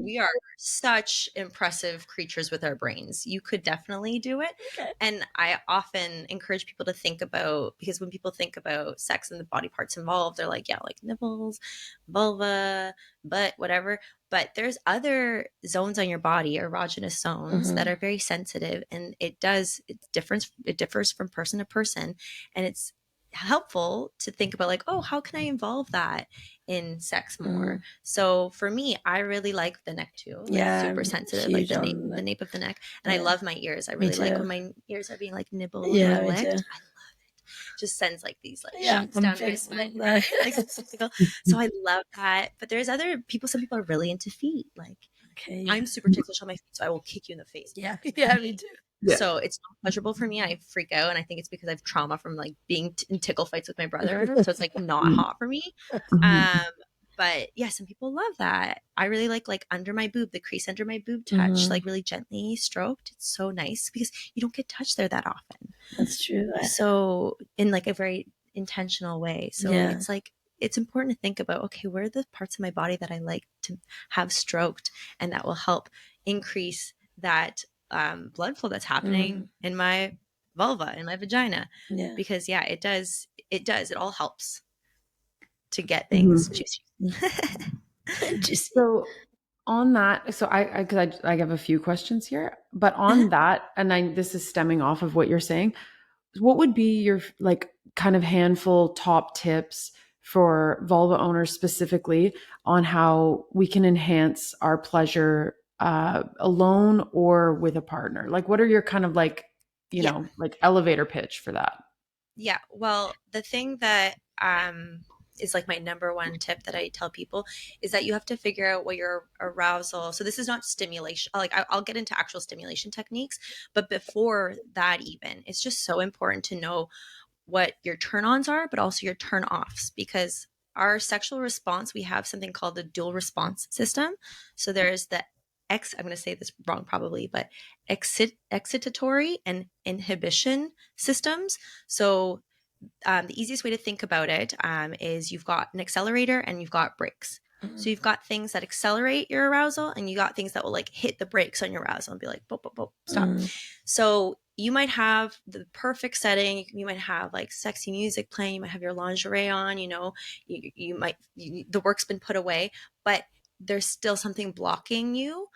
such impressive creatures with our brains. You could definitely do it. Okay. And I often encourage people to think about, because when people think about sex and the body parts involved, they're like, yeah, like nipples, vulva, butt, whatever. But there's other zones on your body, erogenous zones, that are very sensitive, and it differs from person to person, and it's helpful to think about like, oh, how can I involve that in sex more? So for me, I really like the neck too. Like super sensitive, like the nape of the neck. And I love my ears. I really like when my ears are being like nibbled or licked. I love it. Just sends like these like sheets down my spine. So I love that. But there's some people are really into feet. Like I'm super ticklish on my feet, so I will kick you in the face. Yeah, me too. Yeah. So it's not pleasurable for me. I freak out, and I think it's because I have trauma from like being in tickle fights with my brother. So it's like not hot for me. But yeah, some people love that. I really like under my boob, the crease under my boob touch, like really gently stroked. It's so nice because you don't get touched there that often. That's true. So in like a very intentional way. So it's like, it's important to think about, okay, where are the parts of my body that I like to have stroked, and that will help increase that blood flow that's happening in my vulva, in my vagina. Because it all helps to get things juicy. So on that, so I have a few questions here, but on that, and this is stemming off of what you're saying, what would be your like kind of handful top tips for vulva owners specifically on how we can enhance our pleasure alone or with a partner? Like, what are your kind of like, you know, like elevator pitch for that? Yeah. Well, the thing that is like my number one tip that I tell people is that you have to figure out what your arousal. So this is not stimulation. Like I'll get into actual stimulation techniques, but before that, even it's just so important to know what your turn-ons are, but also your turn-offs, because our sexual response, we have something called the dual response system. So there's the I'm going to say this wrong probably, but excitatory and inhibition systems. So the easiest way to think about it is you've got an accelerator and you've got brakes. So you've got things that accelerate your arousal, and you got things that will like hit the brakes on your arousal and be like, boop, boop, boop, stop. So you might have the perfect setting. You might have like sexy music playing. You might have your lingerie on, you know, the work's been put away, but there's still something blocking you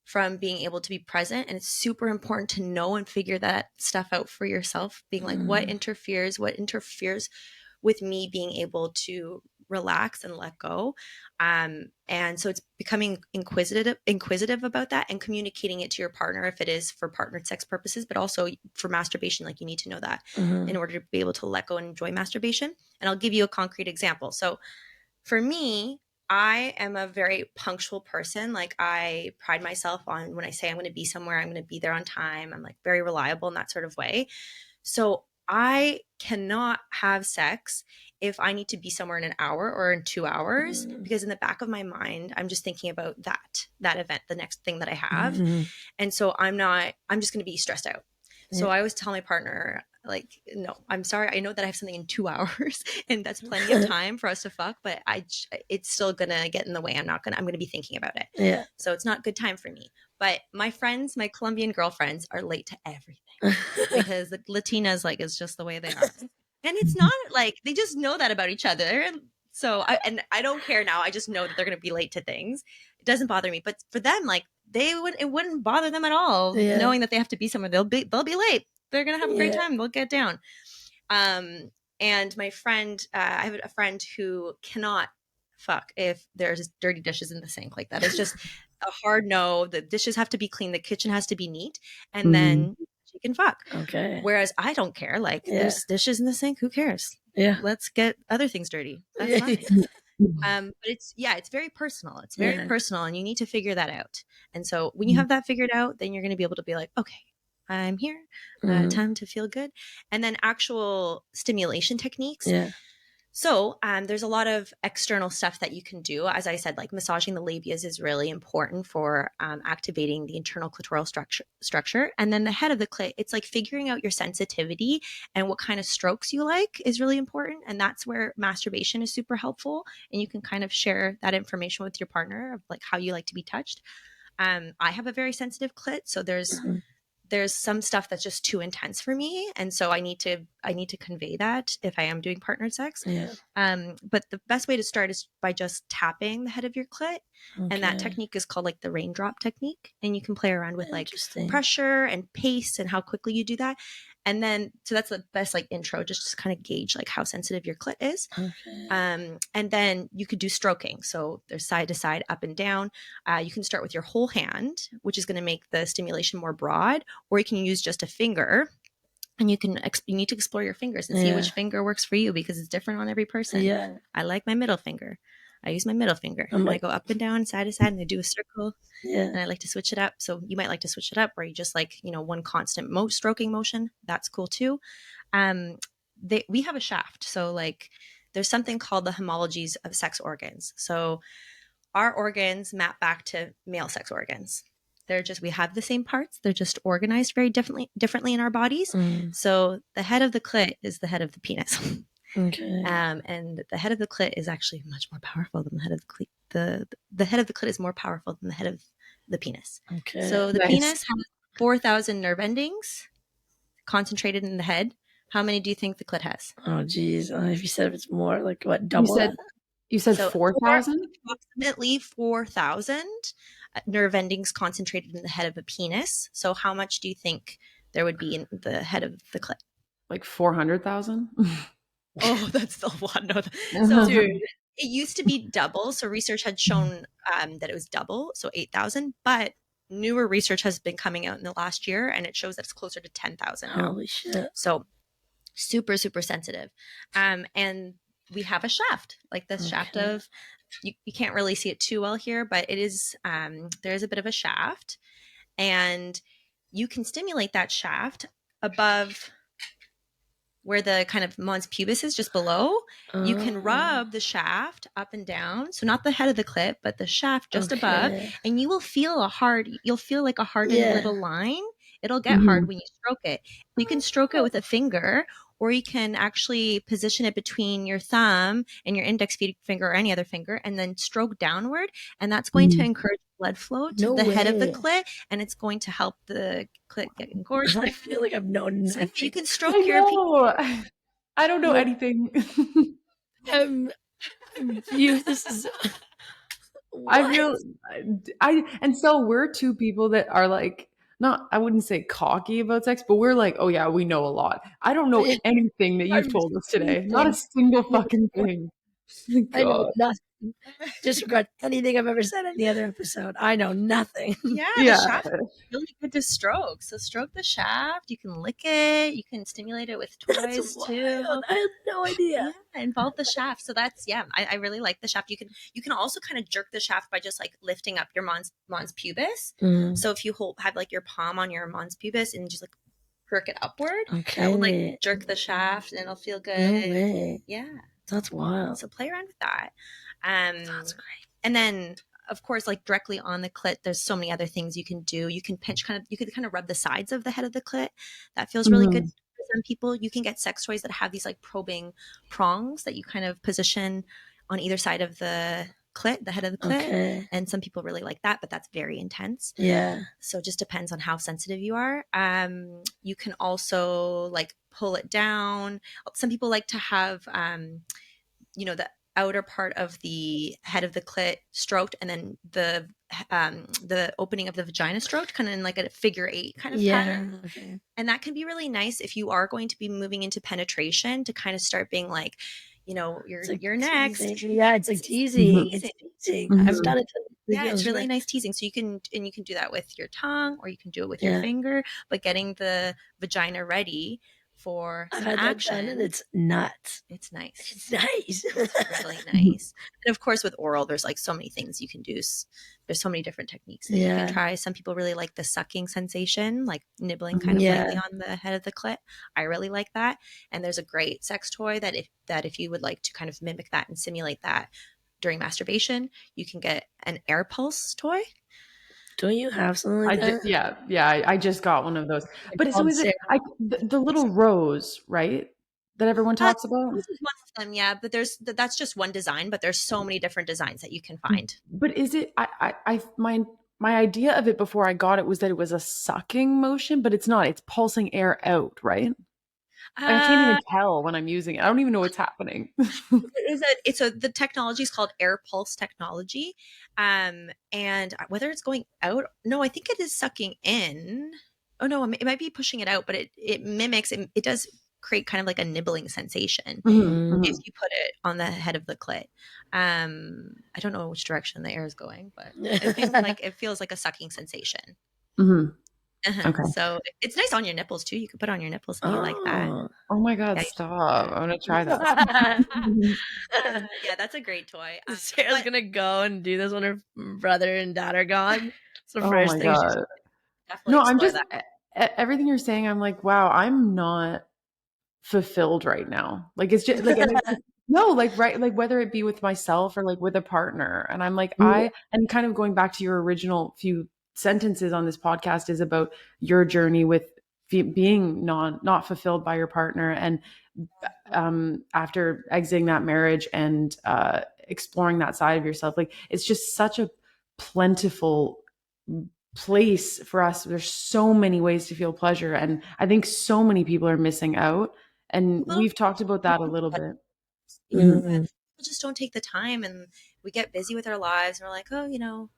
from being able to be present. And it's super important to know and figure that stuff out for yourself, being like, what interferes with me being able to relax and let go. And so it's becoming inquisitive about that and communicating it to your partner if it is for partnered sex purposes, but also for masturbation. Like you need to know that in order to be able to let go and enjoy masturbation. And I'll give you a concrete example. So for me, I am a very punctual person. Like I pride myself on when I say I'm going to be somewhere, I'm going to be there on time. I'm like very reliable in that sort of way. So I cannot have sex if I need to be somewhere in an hour or in 2 hours, because in the back of my mind, I'm just thinking about that event, the next thing that I have. And so I'm just going to be stressed out. So I always tell my partner, like, no, I'm sorry. I know that I have something in 2 hours and that's plenty of time for us to fuck, but it's still going to get in the way. I'm going to be thinking about it. Yeah. So it's not good time for me. But my friends, my Colombian girlfriends are late to everything because the Latinas, like, it's just the way they are. And it's not like, they just know that about each other. So I don't care now. I just know that they're going to be late to things. It doesn't bother me. But for them, like, it wouldn't bother them at all knowing that they have to be somewhere. They'll be late. They're going to have a great time. They'll get down. And my friend, I have a friend who cannot fuck if there's dirty dishes in the sink. Like that is just a hard no. The dishes have to be clean. The kitchen has to be neat. And then she can fuck. Okay. Whereas I don't care. Like there's dishes in the sink. Who cares? Yeah. Let's get other things dirty. That's fine. But it's very personal. It's very personal, and you need to figure that out. And so when you have that figured out, then you're going to be able to be like, okay, I'm here, time to feel good. And then actual stimulation techniques. Yeah. So there's a lot of external stuff that you can do. As I said, like massaging the labias is really important for activating the internal clitoral structure. And then the head of the clit, it's like figuring out your sensitivity and what kind of strokes you like is really important. And that's where masturbation is super helpful. And you can kind of share that information with your partner of like how you like to be touched. I have a very sensitive clit, so there's some stuff that's just too intense for me, and so I need to convey that if I am doing partnered sex. Yeah. But the best way to start is by just tapping the head of your clit, and that technique is called like the raindrop technique, and you can play around with like pressure and pace and how quickly you do that. And then, so that's the best like intro, just to kind of gauge like how sensitive your clit is. And then you could do stroking. So there's side to side, up and down. You can start with your whole hand, which is going to make the stimulation more broad, or you can use just a finger. And you need to explore your fingers and see which finger works for you, because it's different on every person. Yeah. I like my middle finger. I use my middle finger and I go up and down, side to side, and I do a circle. Yeah. And I like to switch it up. So you might like to switch it up, where you just like, one constant stroking motion. That's cool too. We have a shaft. So like there's something called the homologies of sex organs. So our organs map back to male sex organs. We have the same parts. They're just organized very differently in our bodies. So the head of the clit is the head of the penis. Okay. And the head of the clit is actually much more powerful than the head of the clit. The head of the clit is more powerful than the head of the penis. Okay. So the penis has 4,000 nerve endings concentrated in the head. How many do you think the clit has? Oh, geez. If you said it's more, like what, double You said 4,000? Approximately 4,000 nerve endings concentrated in the head of a penis. So how much do you think there would be in the head of the clit? Like 400,000? Oh, that's still a lot. No. So dude, it used to be double. So research had shown that it was double, so 8,000. But newer research has been coming out in the last year, and it shows that it's closer to 10,000 now. Holy shit. So super, super sensitive. And we have a shaft, like the shaft of, you can't really see it too well here, but it is, there's a bit of a shaft, and you can stimulate that shaft above where the kind of mons pubis is, just below. You can rub the shaft up and down. So not the head of the clit, but the shaft just above. And you will feel you'll feel like a hardened little line. It'll get hard when you stroke it. You can stroke it with a finger, or you can actually position it between your thumb and your index finger or any other finger, and then stroke downward. And that's going to encourage blood flow to the head of the clit, and it's going to help the clit get engorged. I feel like I've known nothing. You can stroke your I don't know anything. This is and so we're two people that are like, not, I wouldn't say cocky about sex, but we're like, oh yeah, we know a lot. I don't know anything that you've told us today. Not a single fucking thing. I know nothing. Disregard anything I've ever said in the other episode. I know nothing. Yeah. The shaft is really good to stroke. So stroke the shaft. You can lick it. You can stimulate it with toys too. I had no idea. Yeah, involve the shaft. So that's, I really like the shaft. You can also kind of jerk the shaft by just like lifting up your mons pubis. So if you have like your palm on your mons pubis and just like jerk it upward, that will like jerk the shaft, and it'll feel good. No way. Yeah. That's wild. So play around with that. That's great. And then, of course, like directly on the clit, there's so many other things you can do. You can you could kind of rub the sides of the head of the clit. That feels really good for some people. You can get sex toys that have these like probing prongs that you kind of position on either side of the clit, the head of the clit. Okay. And some people really like that, but that's very intense. Yeah. So it just depends on how sensitive you are. You can also like pull it down. Some people like to have, the outer part of the head of the clit stroked, and then the opening of the vagina stroked, kind of in like a figure 8 kind of pattern. Okay. And that can be really nice if you are going to be moving into penetration, to kind of start being like, you're next. Yeah, it's like teasing. It's teasing. I've done it. It's really nice teasing. So you can do that with your tongue, or you can do it with your finger, but getting the vagina ready for I've some had that action. done and it's nuts. It's nice. It's nice. It's really nice. And of course, with oral, there's like so many things you can do. There's so many different techniques that you can try. Some people really like the sucking sensation, like nibbling kind of lightly on the head of the clit. I really like that. And there's a great sex toy that if you would like to kind of mimic that and simulate that during masturbation, you can get an air pulse toy. Don't you have something like that? I just got one of those. But so is it the little rose, right? That everyone talks about? This is one of them, yeah. But that's just one design, but there's so many different designs that you can find. But is it my idea of it before I got it was that it was a sucking motion, but it's not. It's pulsing air out, right? I can't even tell when I'm using it. I don't even know what's happening. The technology is called air pulse technology. And whether it's going out, no, I think it is sucking in. Oh no, it might be pushing it out, but it mimics, it does create kind of like a nibbling sensation if you put it on the head of the clit. I don't know which direction the air is going, but it feels like a sucking sensation. Okay. So it's nice on your nipples too. You could put it on your nipples and you like that. Oh my God, stop. I'm going to try that. Yeah, that's a great toy. Sarah's going to go and do this when her brother and dad are gone. It's the first thing she's definitely. No, I'm just, everything you're saying, I'm like, wow, I'm not fulfilled right now. Like, it's just like, no, like, right. Like whether it be with myself or like with a partner. And I'm like, and kind of going back to your original few sentences on this podcast is about your journey with being not fulfilled by your partner. And after exiting that marriage and exploring that side of yourself, like it's just such a plentiful place for us. There's so many ways to feel pleasure. And I think so many people are missing out. And we've talked about that a little bit. People just don't take the time, and we get busy with our lives and we're like, oh,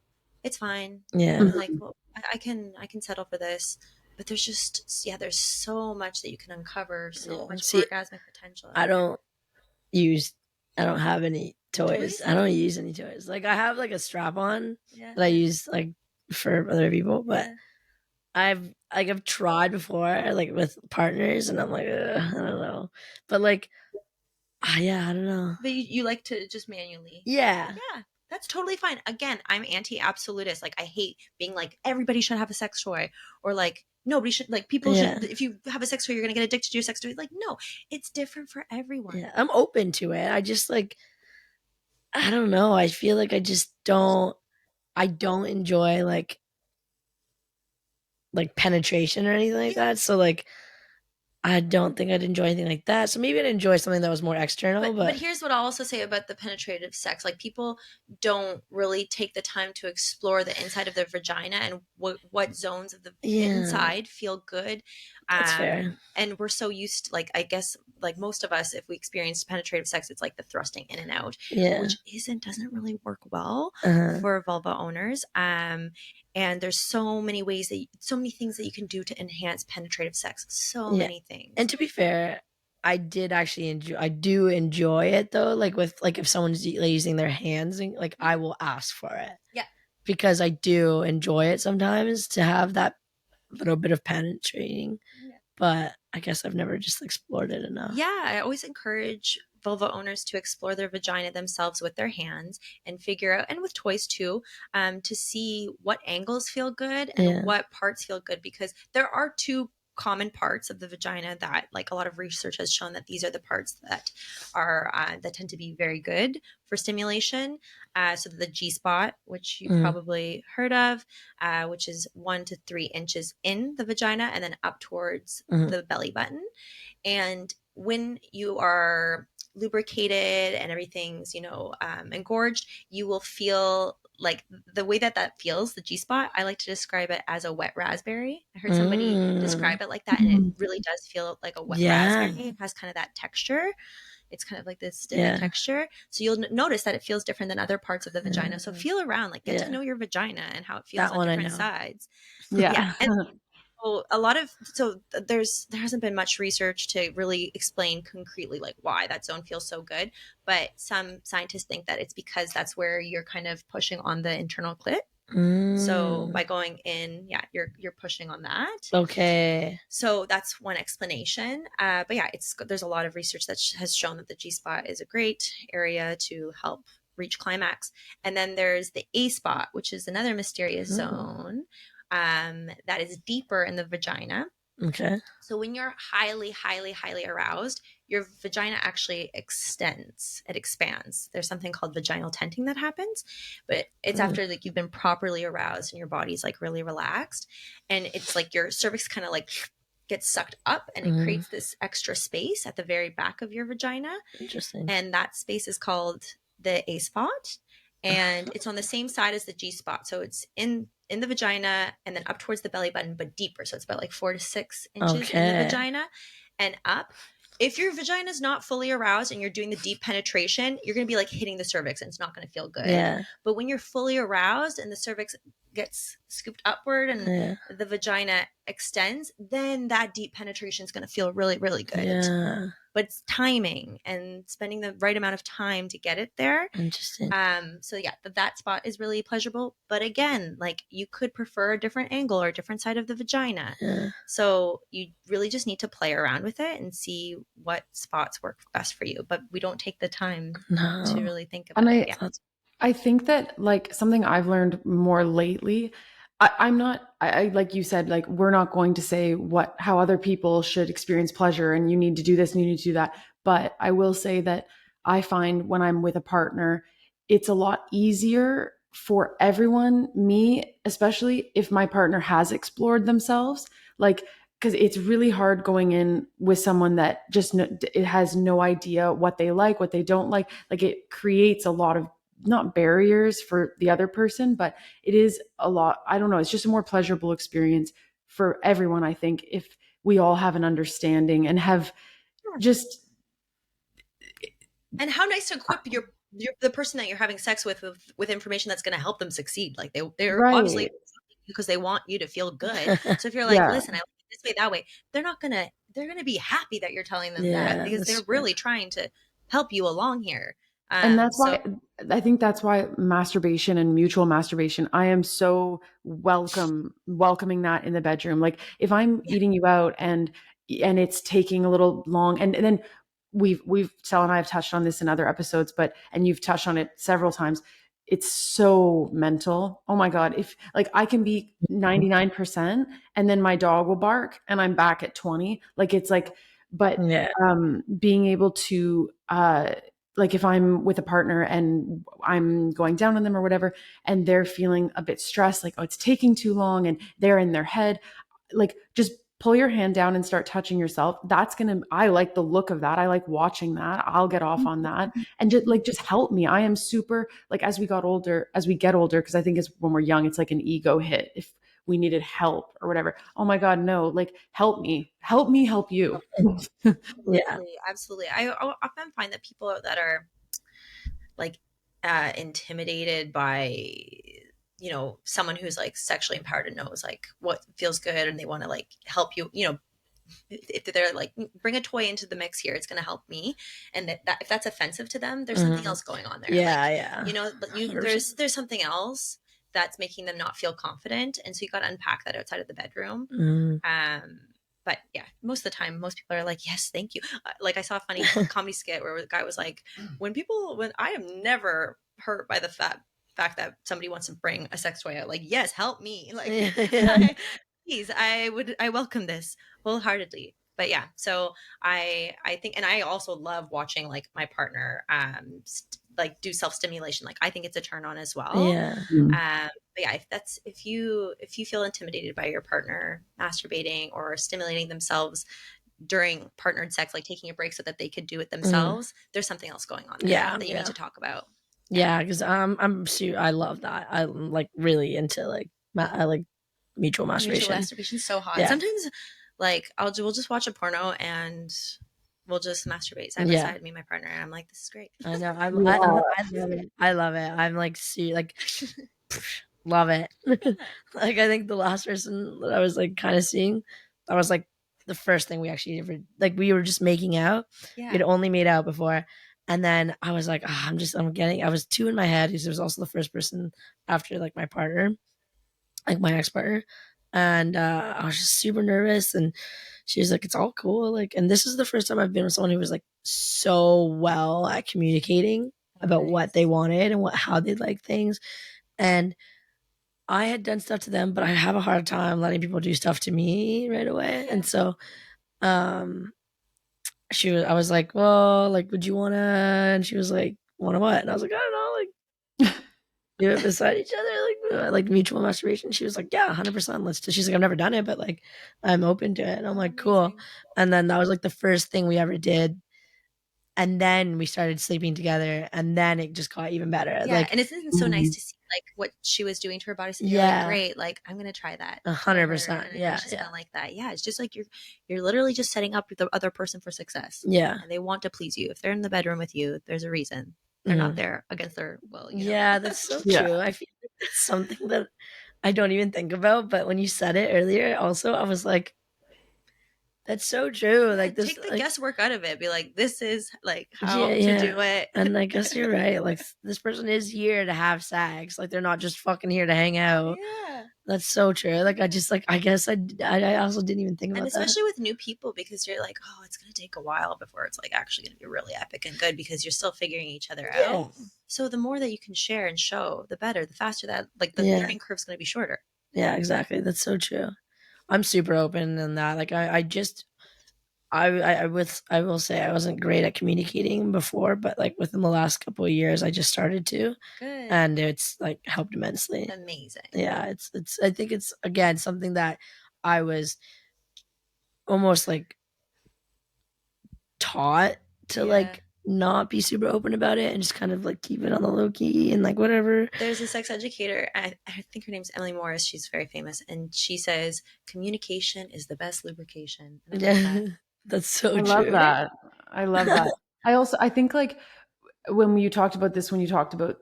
it's fine. Like, well, I can settle for this. But there's just, there's so much that you can uncover, so much orgasmic potential. I don't have any toys. I don't use any toys. Like I have like a strap on that I use like for other people, but I've tried before like with partners and I'm like, I don't know. But like, I don't know. But you like to just manually. Yeah. That's totally fine. Again, I'm anti-absolutist. Like I hate being like, everybody should have a sex toy, or like, nobody should, like people should, if you have a sex toy, you're going to get addicted to your sex toy. Like, no, it's different for everyone. Yeah, I'm open to it. I just like, I don't know. I feel like I just don't enjoy like penetration or anything like that. So like, I don't think I'd enjoy anything like that. So maybe I'd enjoy something that was more external. But here's what I'll also say about the penetrative sex. Like people don't really take the time to explore the inside of their vagina and what zones of the inside feel good. That's fair. And we're so used to, like, I guess like most of us, if we experience penetrative sex, it's like the thrusting in and out, which doesn't really work well for vulva owners. And there's so many things that you can do to enhance penetrative sex. So many things. And to be fair, I do enjoy it though. Like with like if someone's using their hands, like I will ask for it. Yeah. Because I do enjoy it sometimes to have that little bit of penetrating. Yeah. But I guess I've never just explored it enough. Yeah, I always encourage vulva owners to explore their vagina themselves with their hands and figure out, and with toys too, to see what angles feel good and what parts feel good, because there are two common parts of the vagina that, like, a lot of research has shown that these are the parts that are that tend to be very good for stimulation. So the G spot, which you've probably heard of, which is 1 to 3 inches in the vagina and then up towards the belly button. And when you are lubricated and everything's, engorged, you will feel like the way that feels, the G spot, I like to describe it as a wet raspberry. I heard somebody describe it like that, and it really does feel like a wet raspberry. It has kind of that texture. It's kind of like this stiff texture. So you'll notice that it feels different than other parts of the vagina. So feel around, like get to know your vagina and how it feels on different sides. Yeah. And there hasn't been much research to really explain concretely like why that zone feels so good, but some scientists think that it's because that's where you're kind of pushing on the internal clit. So by going in, you're pushing on that. Okay. So that's one explanation. But yeah, there's a lot of research that has shown that the G spot is a great area to help reach climax. And then there's the A spot, which is another mysterious zone that is deeper in the vagina. Okay. So when you're highly, highly, highly aroused, your vagina actually extends. It expands. There's something called vaginal tenting that happens, but it's after like you've been properly aroused and your body's like really relaxed, and it's like your cervix kind of like gets sucked up, and it creates this extra space at the very back of your vagina. Interesting. And that space is called the A spot, and it's on the same side as the G spot. So it's in the vagina and then up towards the belly button, but deeper. So it's about like 4 to 6 inches in the vagina and up. If your vagina is not fully aroused and you're doing the deep penetration, you're going to be like hitting the cervix and it's not going to feel good. Yeah. But when you're fully aroused and the cervix gets scooped upward and the vagina extends, then that deep penetration is going to feel really, really good. Yeah. But it's timing and spending the right amount of time to get it there. Interesting. So yeah, that spot is really pleasurable. But again, like you could prefer a different angle or a different side of the vagina. Yeah. So you really just need to play around with it and see what spots work best for you. But we don't take the time to really think about it. Yeah. I think that like something I've learned more lately, I'm not, I like you said, like we're not going to say how other people should experience pleasure and you need to do this and you need to do that. But I will say that I find when I'm with a partner, it's a lot easier for everyone, me especially, if my partner has explored themselves. Like, because it's really hard going in with someone that just it has no idea what they like, what they don't like. Like it creates a lot of not barriers for the other person, but it is a lot. I don't know. It's just a more pleasurable experience for everyone. I think if we all have an understanding and have just. And how nice to equip the person that you're having sex with information that's going to help them succeed. Like they're obviously because they want you to feel good. So if you're like, listen, I like it this way, that way, they're going to be happy that you're telling them that because they're really trying to help you along here. And that's why I think that's why masturbation and mutual masturbation, I am so welcoming that in the bedroom. Like if I'm eating you out and it's taking a little long and then we've Sal and I have touched on this in other episodes, and you've touched on it several times. It's so mental. Oh my God. If like I can be 99% and then my dog will bark and I'm back at 20, like it's like, but being able to, like if I'm with a partner and I'm going down on them or whatever, and they're feeling a bit stressed, like, oh, it's taking too long and they're in their head, like just pull your hand down and start touching yourself. I like the look of that. I like watching that. I'll get off on that and just help me. I am super like, as we get older, cause I think it's when we're young, it's like an ego hit. If we needed help or whatever. Oh my God, no, like help me, help you. Absolutely. I often find that people that are like intimidated by someone who's like sexually empowered and knows like what feels good and they want to like help you, if they're like, bring a toy into the mix here, it's going to help me, and that if that's offensive to them, there's something else going on there. There's something else that's making them not feel confident, and so you got to unpack that outside of the bedroom. But yeah, most of the time, most people are like, yes, thank you. Like I saw a funny comedy skit where the guy was like, when I am never hurt by the fact that somebody wants to bring a sex toy out, like, yes, help me. Like, please, I welcome this wholeheartedly. But yeah, so I think, and I also love watching like my partner, like do self-stimulation. Like I think it's a turn on as well. But yeah, if you feel intimidated by your partner masturbating or stimulating themselves during partnered sex, like taking a break so that they could do it themselves, there's something else going on there that you need to talk about. Because I love that. I'm like really into like I like mutual masturbation. Mutual masturbation is so hot. Sometimes like we'll just watch a porno and we'll just masturbate side by side, me and my partner, and I'm like, this is great. I know. I love it. I'm like love it. Like I think the last person that I was like kind of seeing, that was like the first thing we actually ever, like we were just making out. We'd only made out before, And then I was like, I was 2 in my head because it was also the first person after like my partner, like my ex-partner. And I was just super nervous. And she was like, it's all cool. Like, and this is the first time I've been with someone who was like so well at communicating about what they wanted and how they like things. And I had done stuff to them, but I have a hard time letting people do stuff to me right away. And so um I was like, well, like, would you wanna? And she was like, wanna what? And I was like, I don't know, like do it beside each other, like mutual masturbation. She was like, yeah, 100%. She's like, I've never done it, but like I'm open to it. And I'm like, cool. And then that was like the first thing we ever did. And then we started sleeping together, and then it just got even better. Yeah, Like, and isn't so nice to see like what she was doing to her body? So you're like, great, like I'm gonna try that. 100%. Yeah, she's gonna like that. Yeah, it's just like you're literally just setting up the other person for success. Yeah, and they want to please you. If they're in the bedroom with you, there's a reason. They're not there against their will. Yeah, that's so true. I feel like it's something that I don't even think about, but when you said it earlier, also I was like, that's so true. Like this, take the like, guesswork out of it. Be like, this is like how to do it. And I guess you're right. Like this person is here to have sex. Like they're not just fucking here to hang out. Yeah. That's so true. Like I just like I guess I also didn't even think about that. And especially with new people, because you're like, oh, it's gonna take a while before it's like actually gonna be really epic and good because you're still figuring each other out. So the more that you can share and show, the better. The faster that like the learning curve's gonna be shorter. Yeah, exactly. That's so true. I'm super open in that. Like I will say I wasn't great at communicating before, but like within the last couple of years, I just started to. Good. And it's like helped immensely. Amazing. Yeah, it's I think it's again something that I was almost like taught to like not be super open about it and just kind of like keep it on the low key and like whatever. There's a sex educator, I think her name's Emily Morris. She's very famous, and she says communication is the best lubrication. And I love that. That's so I true. love that. I love that. I think like when you talked about the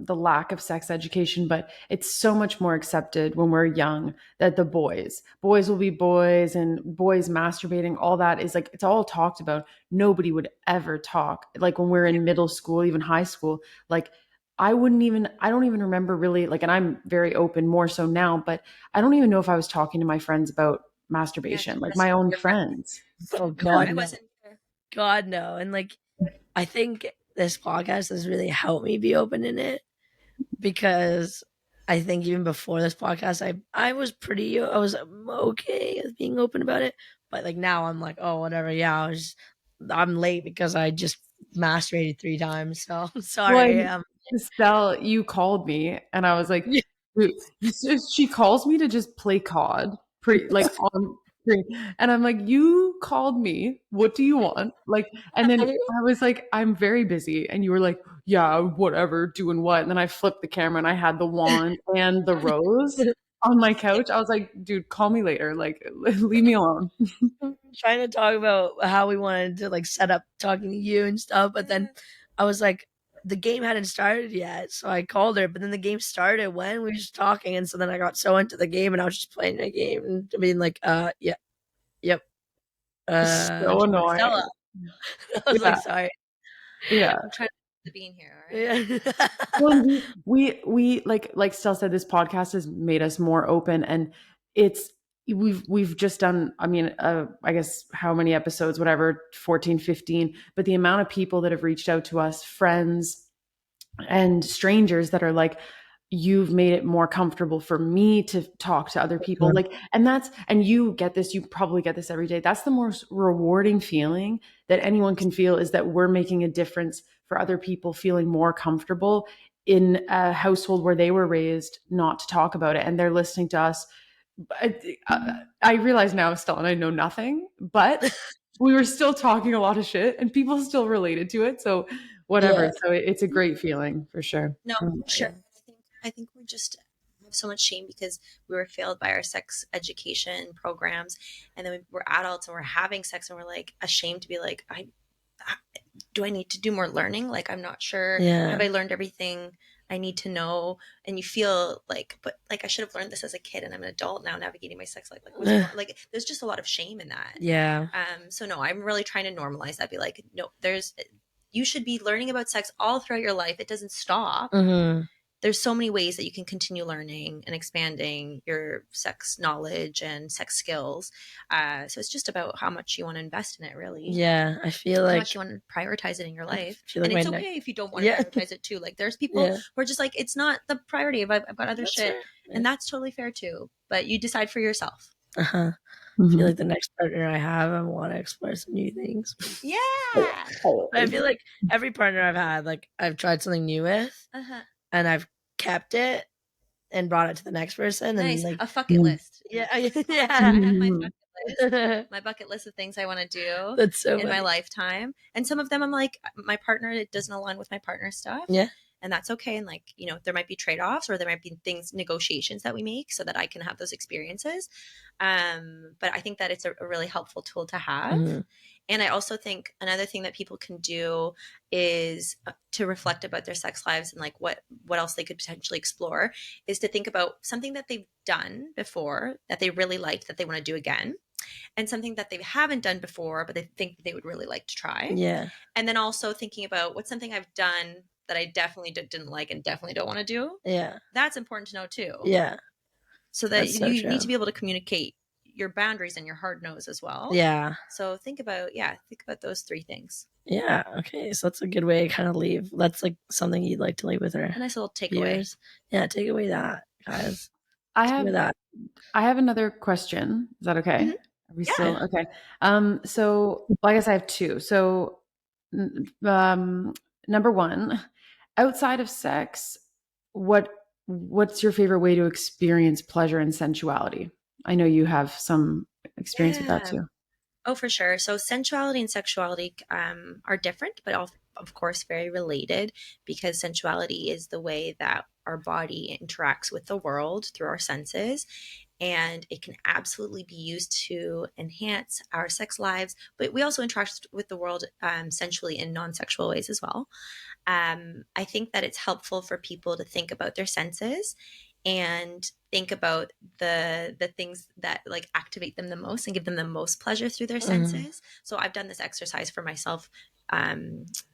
lack of sex education, but it's so much more accepted when we're young that the boys will be boys, and boys masturbating, all that is like, it's all talked about. Nobody would ever talk. Like when we're in middle school, even high school, like I don't even remember really like, and I'm very open more so now, but I don't even know if I was talking to my friends about masturbation, like my own friends. Oh God, no. God, no. And like, I think this podcast has really helped me be open in it, because I think even before this podcast, I was okay with being open about it. But like now I'm like, oh, whatever. Yeah, I'm late because I just masturbated 3 times. So I'm sorry. Well, Estelle, you called me and I was like, she calls me to just play COD on screen. And I'm like, you called me. What do you want? Like, and then I was like, I'm very busy. And you were like, yeah, whatever, doing what? And then I flipped the camera and I had the wand and the rose on my couch. I was like, dude, call me later. Like, leave me alone. Trying to talk about how we wanted to like set up talking to you and stuff. But then I was like, the game hadn't started yet, so I called her. But then the game started when we were just talking, and so then I got so into the game, and I was just playing the game and being like, yeah, yep, so annoying. Stella. I was like, sorry. Yeah, I'm trying to be in here. All right. Yeah. Well, we like Stella said, this podcast has made us more open, and we've just done, I mean, I guess how many episodes, whatever, 14, 15, but the amount of people that have reached out to us, friends and strangers, that are like, you've made it more comfortable for me to talk to other people. Like, and you get this, you probably get this every day. That's the most rewarding feeling that anyone can feel, is that we're making a difference for other people, feeling more comfortable in a household where they were raised not to talk about it, and they're listening to us. I realize now, still, and I know nothing, but we were still talking a lot of shit and people still related to it. So whatever. Yeah. So it's a great feeling for sure. No, sure. I think we just have so much shame because we were failed by our sex education programs, and then we're adults and we're having sex and we're like ashamed to be like, do I need to do more learning? Like, I'm not sure. Have I learned everything I need to know? And you feel like, but like I should have learned this as a kid, and I'm an adult now navigating my sex life. Like there's just a lot of shame in that. Yeah. So no, I'm really trying to normalize that. Be like, no, there's you should be learning about sex all throughout your life. It doesn't stop. There's so many ways that you can continue learning and expanding your sex knowledge and sex skills. So it's just about how much you want to invest in it, really. Yeah, I feel like how much you want to prioritize it in your life. Like and it's okay if you don't want to prioritize it too. Like there's people who are just like, it's not the priority. I've got other shit. Right. And that's totally fair too. But you decide for yourself. I feel like the next partner I have, I want to explore some new things. Yeah. I feel like every partner I've had, like I've tried something new with, and I've kept it and brought it to the next person. Nice. And like a bucket list. Yeah. I have my bucket list. My bucket list of things I want to do That's so in funny. my lifetime. And some of them I'm like, my partner, it doesn't align with my partner's stuff. Yeah. And that's okay. And like, you know, there might be trade-offs or there might be negotiations that we make so that I can have those experiences. But I think that it's a really helpful tool to have. And I also think another thing that people can do is to reflect about their sex lives and like what else they could potentially explore is to think about something that they've done before that they really liked that they want to do again, and something that they haven't done before but they think that they would really like to try. Yeah. And then also thinking about what's something I've done that I definitely didn't like and definitely don't want to do. Yeah. That's important to know too. Yeah. So that you need to be able to communicate your boundaries and your hard nose as well. Yeah. So think about those three things. Yeah. Okay. So that's a good way to kind of leave. That's like something you'd like to leave with her. A nice little takeaway. Yeah. Take away that, guys. I have another question. Is that okay? Are we still okay? So I guess I have two. So, number one, outside of sex, what's your favorite way to experience pleasure and sensuality? I know you have some experience with that too. Oh, for sure. So sensuality and sexuality are different, but of course very related, because sensuality is the way that our body interacts with the world through our senses. And it can absolutely be used to enhance our sex lives, but we also interact with the world sensually in non-sexual ways as well. I think that it's helpful for people to think about their senses and think about the things that like activate them the most and give them the most pleasure through their senses. So I've done this exercise for myself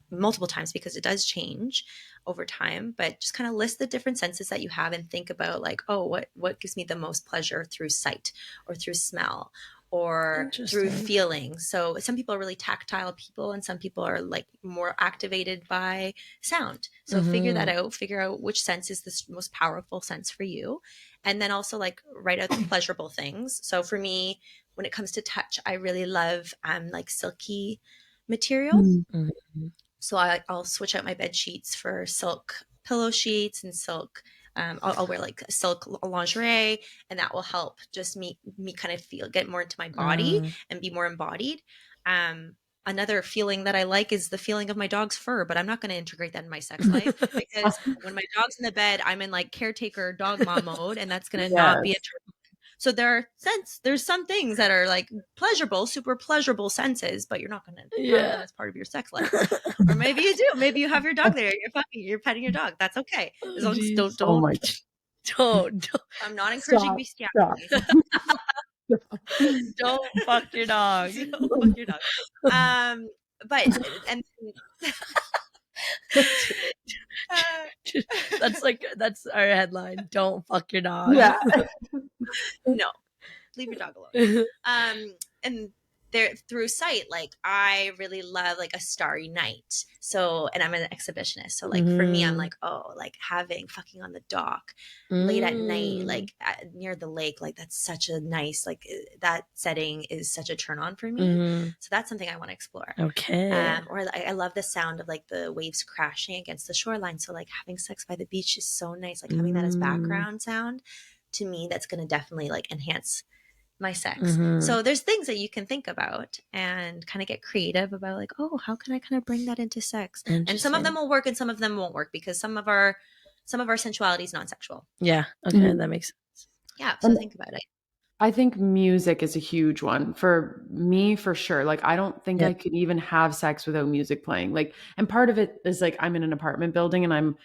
multiple times because it does change over time, but just kind of list the different senses that you have and think about like, oh, what gives me the most pleasure through sight or through smell or through feeling. So some people are really tactile people and some people are like more activated by sound. So figure that out, figure out which sense is the most powerful sense for you. And then also like write out the pleasurable things. So for me, when it comes to touch, I really love like silky material. So I'll switch out my bed sheets for silk pillow sheets and silk. I'll wear like silk lingerie, and that will help just me kind of get more into my body and be more embodied. Another feeling that I like is the feeling of my dog's fur, but I'm not going to integrate that in my sex life because when my dog's in the bed, I'm in like caretaker dog mom mode, and that's going to not be a turn. So there's some things that are like pleasurable, super pleasurable senses, but you're not going to have them as part of your sex life. Or maybe you do. Maybe you have your dog there. You're petting your dog. That's okay. As long as don't. Don't. I'm not encouraging bestiality. Don't fuck your dog. Don't fuck your dog. But and. That's our headline. Don't fuck your dog. Yeah. No, leave your dog alone. And there through sight, like I really love like a starry night. So, and I'm an exhibitionist. So like for me, I'm like, oh, like fucking on the dock late at night, like near the lake, like that's such a nice, like that setting is such a turn on for me. So that's something I want to explore. Okay. Or I love the sound of like the waves crashing against the shoreline. So like having sex by the beach is so nice. Like having that as background sound, to me, that's going to definitely like enhance my sex. So there's things that you can think about and kind of get creative about like, oh, how can I kind of bring that into sex? And some of them will work and some of them won't work because some of our sensuality is non-sexual. Yeah. Okay. That makes sense. Yeah. So think about it. I think music is a huge one for me, for sure. Like, I don't think I could even have sex without music playing. Like, and part of it is like, I'm in an apartment building and I'm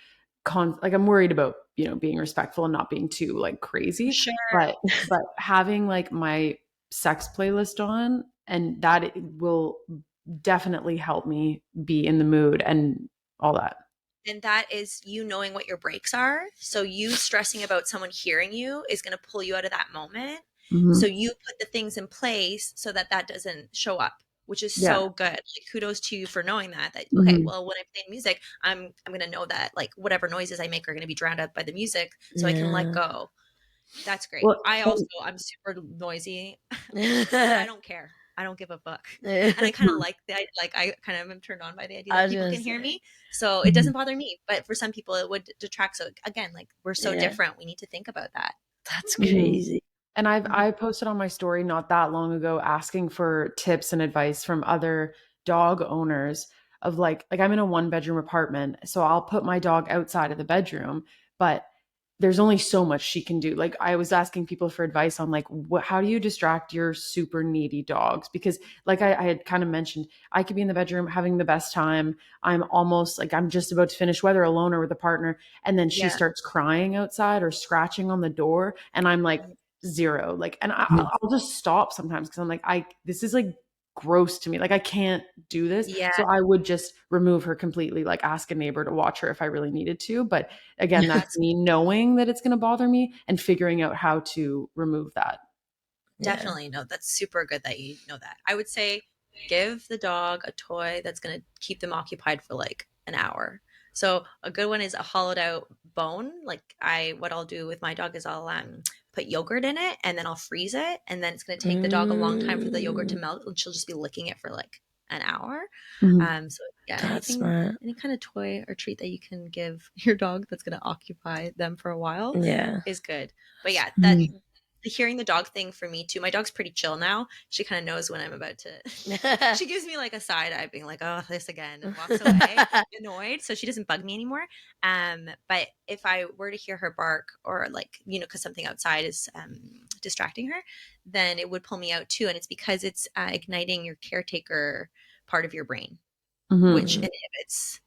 worried about, being respectful and not being too like crazy. Sure. But having like my sex playlist on, and that it will definitely help me be in the mood and all that. And that is you knowing what your breaks are. So you stressing about someone hearing you is going to pull you out of that moment. Mm-hmm. So you put the things in place so that that doesn't show up, which is so good. Like, kudos to you for knowing that, okay, well, when I play music, I'm going to know that like whatever noises I make are going to be drowned out by the music, so I can let go. That's great. Well, I'm super noisy. I don't care. I don't give a fuck. And I kind of like that. Like, I kind of am turned on by the idea that people can hear me. So it doesn't bother me. But for some people, it would detract. So again, like, we're so different. We need to think about that. That's crazy. And I posted on my story not that long ago asking for tips and advice from other dog owners of like I'm in a 1-bedroom apartment, so I'll put my dog outside of the bedroom, but there's only so much she can do. Like, I was asking people for advice on like, how do you distract your super needy dogs? Because like I had kind of mentioned, I could be in the bedroom having the best time. I'm almost like, I'm just about to finish, whether alone or with a partner. And then she starts crying outside or scratching on the door. And I'm like 0, like, and I'll just stop sometimes. Cause I'm like, this is like gross to me. Like, I can't do this. Yeah. So I would just remove her completely, like ask a neighbor to watch her if I really needed to. But again, that's me knowing that it's going to bother me and figuring out how to remove that. Definitely. No, that's super good that you know that. I would say give the dog a toy that's going to keep them occupied for like an hour. So a good one is a hollowed out bone. Like, what I'll do with my dog is I'll put yogurt in it, and then I'll freeze it, and then it's going to take the dog a long time for the yogurt to melt, and she'll just be licking it for like an hour. So yeah, any kind of toy or treat that you can give your dog that's going to occupy them for a while is good. But yeah, that hearing the dog thing for me too. My dog's pretty chill now. She kind of knows when I'm about to. She gives me like a side eye, being like, "Oh, this again," and walks away, annoyed. So she doesn't bug me anymore. But if I were to hear her bark, or like, because something outside is distracting her, then it would pull me out too. And it's because it's igniting your caretaker part of your brain, which inhibits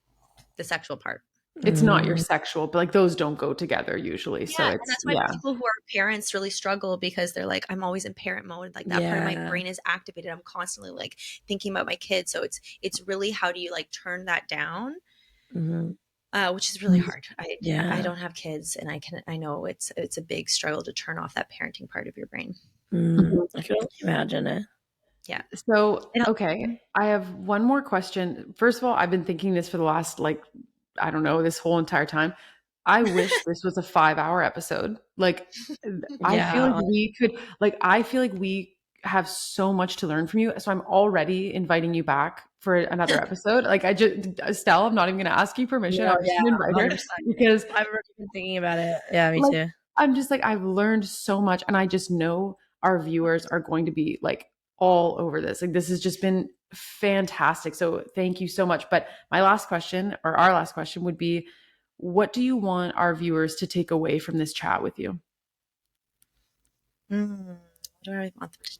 the sexual part. It's not your sexual, but like those don't go together usually. Yeah, so and that's why people who are parents really struggle, because they're like, I'm always in parent mode. Like, that part of my brain is activated. I'm constantly like thinking about my kids. So it's really, how do you like turn that down? Which is really hard. I don't have kids, and I know it's a big struggle to turn off that parenting part of your brain. I can only imagine it. Yeah. So, okay, I have one more question. First of all, I've been thinking this for the last, like, I don't know, this whole entire time. I wish this was a 5-hour episode. Like, I feel like we could, like, I feel like we have so much to learn from you. So I'm already inviting you back for another episode. Like, Estelle, I'm not even going to ask you permission. I'm just going to invite her because I've already been thinking about it. Yeah, me too. I'm just like, I've learned so much, and I just know our viewers are going to be like all over this. Like, this has just been fantastic. So thank you so much. But my last question, or our last question, would be, what do you want our viewers to take away from this chat with you? What do I want them to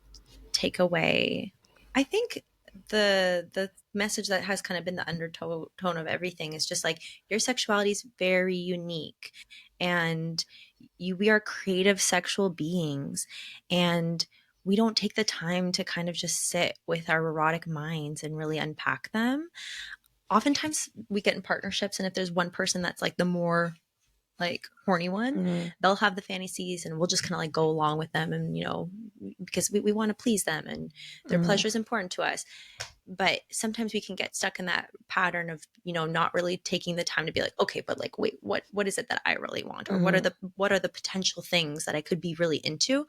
take away? I think the message that has kind of been the undertone of everything is just like, your sexuality is very unique, and we are creative sexual beings, and we don't take the time to kind of just sit with our erotic minds and really unpack them. Oftentimes we get in partnerships, and if there's one person that's like the more like horny one, they'll have the fantasies, and we'll just kind of like go along with them, and because we want to please them, and their pleasure is important to us. But sometimes we can get stuck in that pattern of not really taking the time to be like, okay, but like, wait, what is it that I really want, or what are the potential things that I could be really into.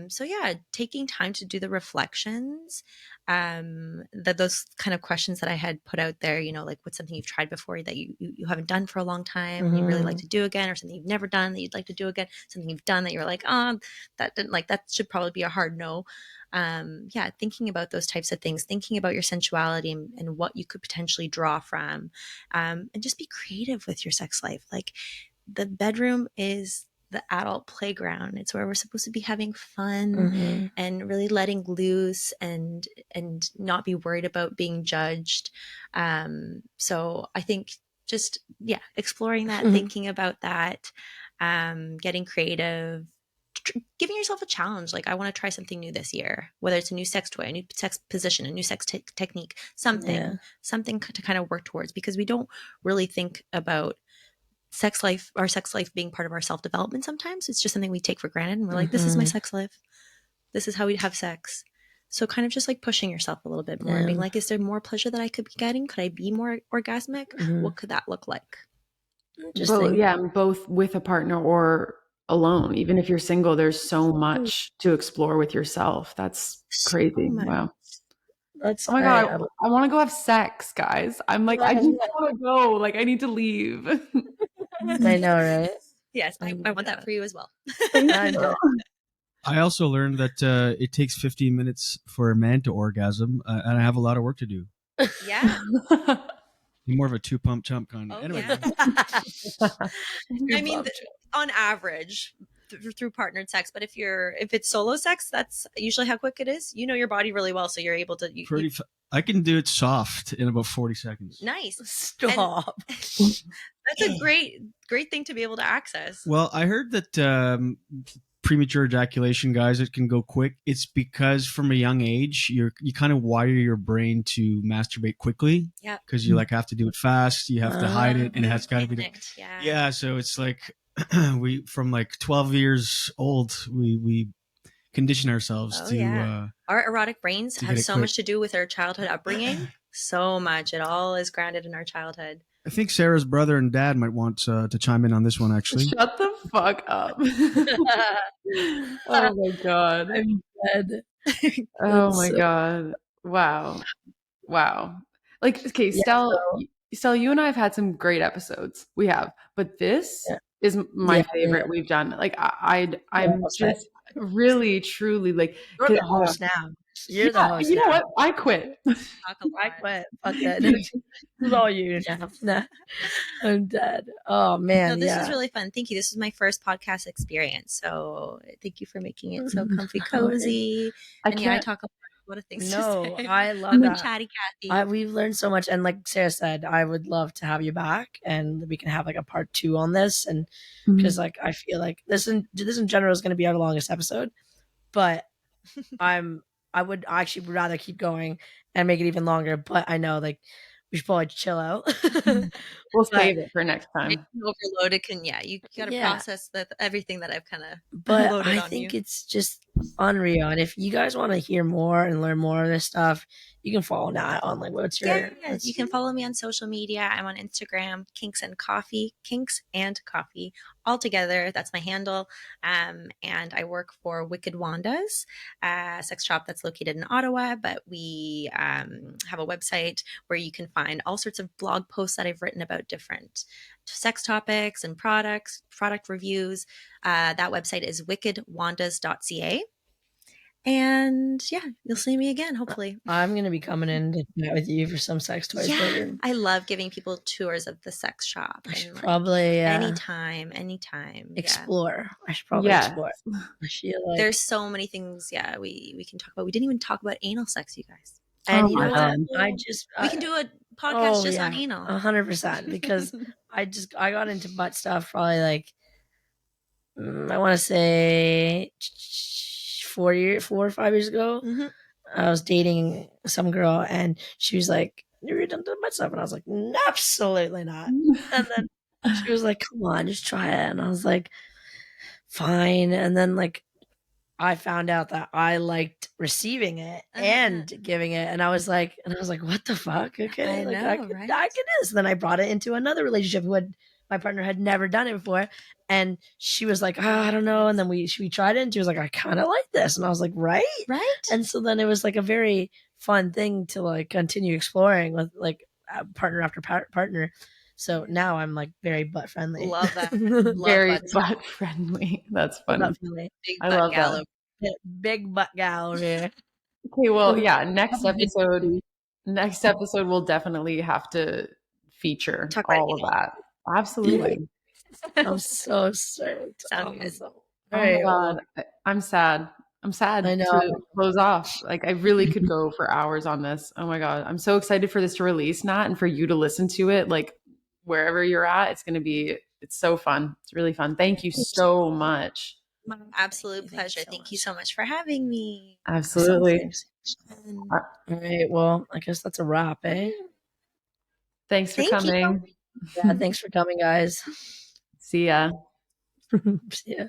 So yeah, taking time to do the reflections, that those kind of questions that I had put out there, like, what's something you've tried before that you haven't done for a long time, and you'd really like to do again, or something you've never done that you'd like to do again, something you've done that you're like, that didn't, like, that should probably be a hard no. Yeah, thinking about those types of things, thinking about your sensuality, and what you could potentially draw from, and just be creative with your sex life. Like, the bedroom is the adult playground. It's where we're supposed to be having fun and really letting loose, and not be worried about being judged. So I think just, exploring that, thinking about that, getting creative, giving yourself a challenge. Like, I want to try something new this year, whether it's a new sex toy, a new sex position, a new sex technique, something to kind of work towards, because we don't really think about sex life being part of our self-development. Sometimes it's just something we take for granted, and we're like, this is my sex life. This is how we have sex. So kind of just like pushing yourself a little bit more and being like, is there more pleasure that I could be getting? Could I be more orgasmic? What could that look like? Both with a partner or alone. Even if you're single, there's so much to explore with yourself. That's crazy. Wow. That's, oh my God. I want to go have sex, guys. I'm like, I just want to go. Like, I need to leave. I know, right? Yes, I want that for you as well. I also learned that it takes 15 minutes for a man to orgasm, and I have a lot of work to do. Yeah. You're more of a two-pump chump kind of. Anyway. I mean, on average, through partnered sex. But if it's solo sex, that's usually how quick it is. You know your body really well, so you're able to. I can do it soft in about 40 seconds. Nice. Stop. That's a great thing to be able to access. Well, I heard that premature ejaculation, guys, it can go quick. It's because from a young age, you kind of wire your brain to masturbate quickly. Yeah. Because you like have to do it fast. You have to hide it, and it has got to be. Yeah. So it's like we from like 12 years old, we condition ourselves to. Our erotic brains have so much to do with our childhood upbringing. So much. It all is grounded in our childhood. I think Sarah's brother and dad might want to chime in on this one, actually. Shut the fuck up. Oh my God. I'm dead. Oh my God. Wow. Like, okay, Stell, you and I have had some great episodes. We have. But this is my favorite we've done. Like, I'm just really, truly like. You're the host now. You're the host. You know what? I quit. I quit. Fuck that. It's all you now. Nah. I'm dead. Oh man. No, this is really fun. Thank you. This is my first podcast experience. So thank you for making it so comfy, cozy. I talk about a lot of things. No, I love that. Chatty Cathy. We've learned so much, and like Sarah said, I would love to have you back, and we can have like a part 2 on this. And because like I feel like this in general is going to be our longest episode, but I would actually rather keep going and make it even longer, but I know like we should probably chill out. We'll save it for next time. Overloaded you got to process everything that I've kind of but loaded I think it's just unreal. And if you guys want to hear more and learn more of this stuff, you can follow Nat on like what's your you can follow me on social media. I'm on Instagram, Kinks and Coffee all together. That's my handle. And I work for Wicked Wanda's sex shop that's located in Ottawa, but we have a website where you can find all sorts of blog posts that I've written about different sex topics and product reviews. That website is wickedwandas.ca. And you'll see me again, hopefully. I'm going to be coming in to chat with you for some sex toys. Yeah, I love giving people tours of the sex shop. I should probably anytime. Explore. I should probably explore. There's so many things. Yeah, we can talk about. We didn't even talk about anal sex, you guys. And you know what? We can do a podcast just on anal. 100%. Because I got into butt stuff probably like I want to say 4 or 5 years ago. I was dating some girl and she was like, "Have you done butt stuff?" And I was like, "Absolutely not." And then she was like, "Come on, just try it." And I was like, "Fine." And then like I found out that I liked receiving it and giving it, and I was like, "What the fuck?" Okay, I could do this. Then I brought it into another relationship who my partner had never done it before, and she was like, "I don't know." And then we tried it, and she was like, "I kind of like this," and I was like, "Right." And so then it was like a very fun thing to like continue exploring with like partner after partner. So now I'm like very butt friendly. Love that. Very butt friendly. That's funny. I love that. Big butt gal over here. Okay, well, next episode we'll definitely have to feature all of that. Absolutely. I'm so stoked. Sounds good. Oh my God. I'm sad. I know. To close off. Like I really could go for hours on this. Oh my God. I'm so excited for this to release, Nat, and for you to listen to it. Like wherever you're at, it's so fun. It's really fun. Thank you so much. My absolute pleasure. Thank you so much for having me. Absolutely. All right. Well, I guess that's a wrap, eh? Thanks for coming. Yeah, thanks for coming, guys. See ya. See ya.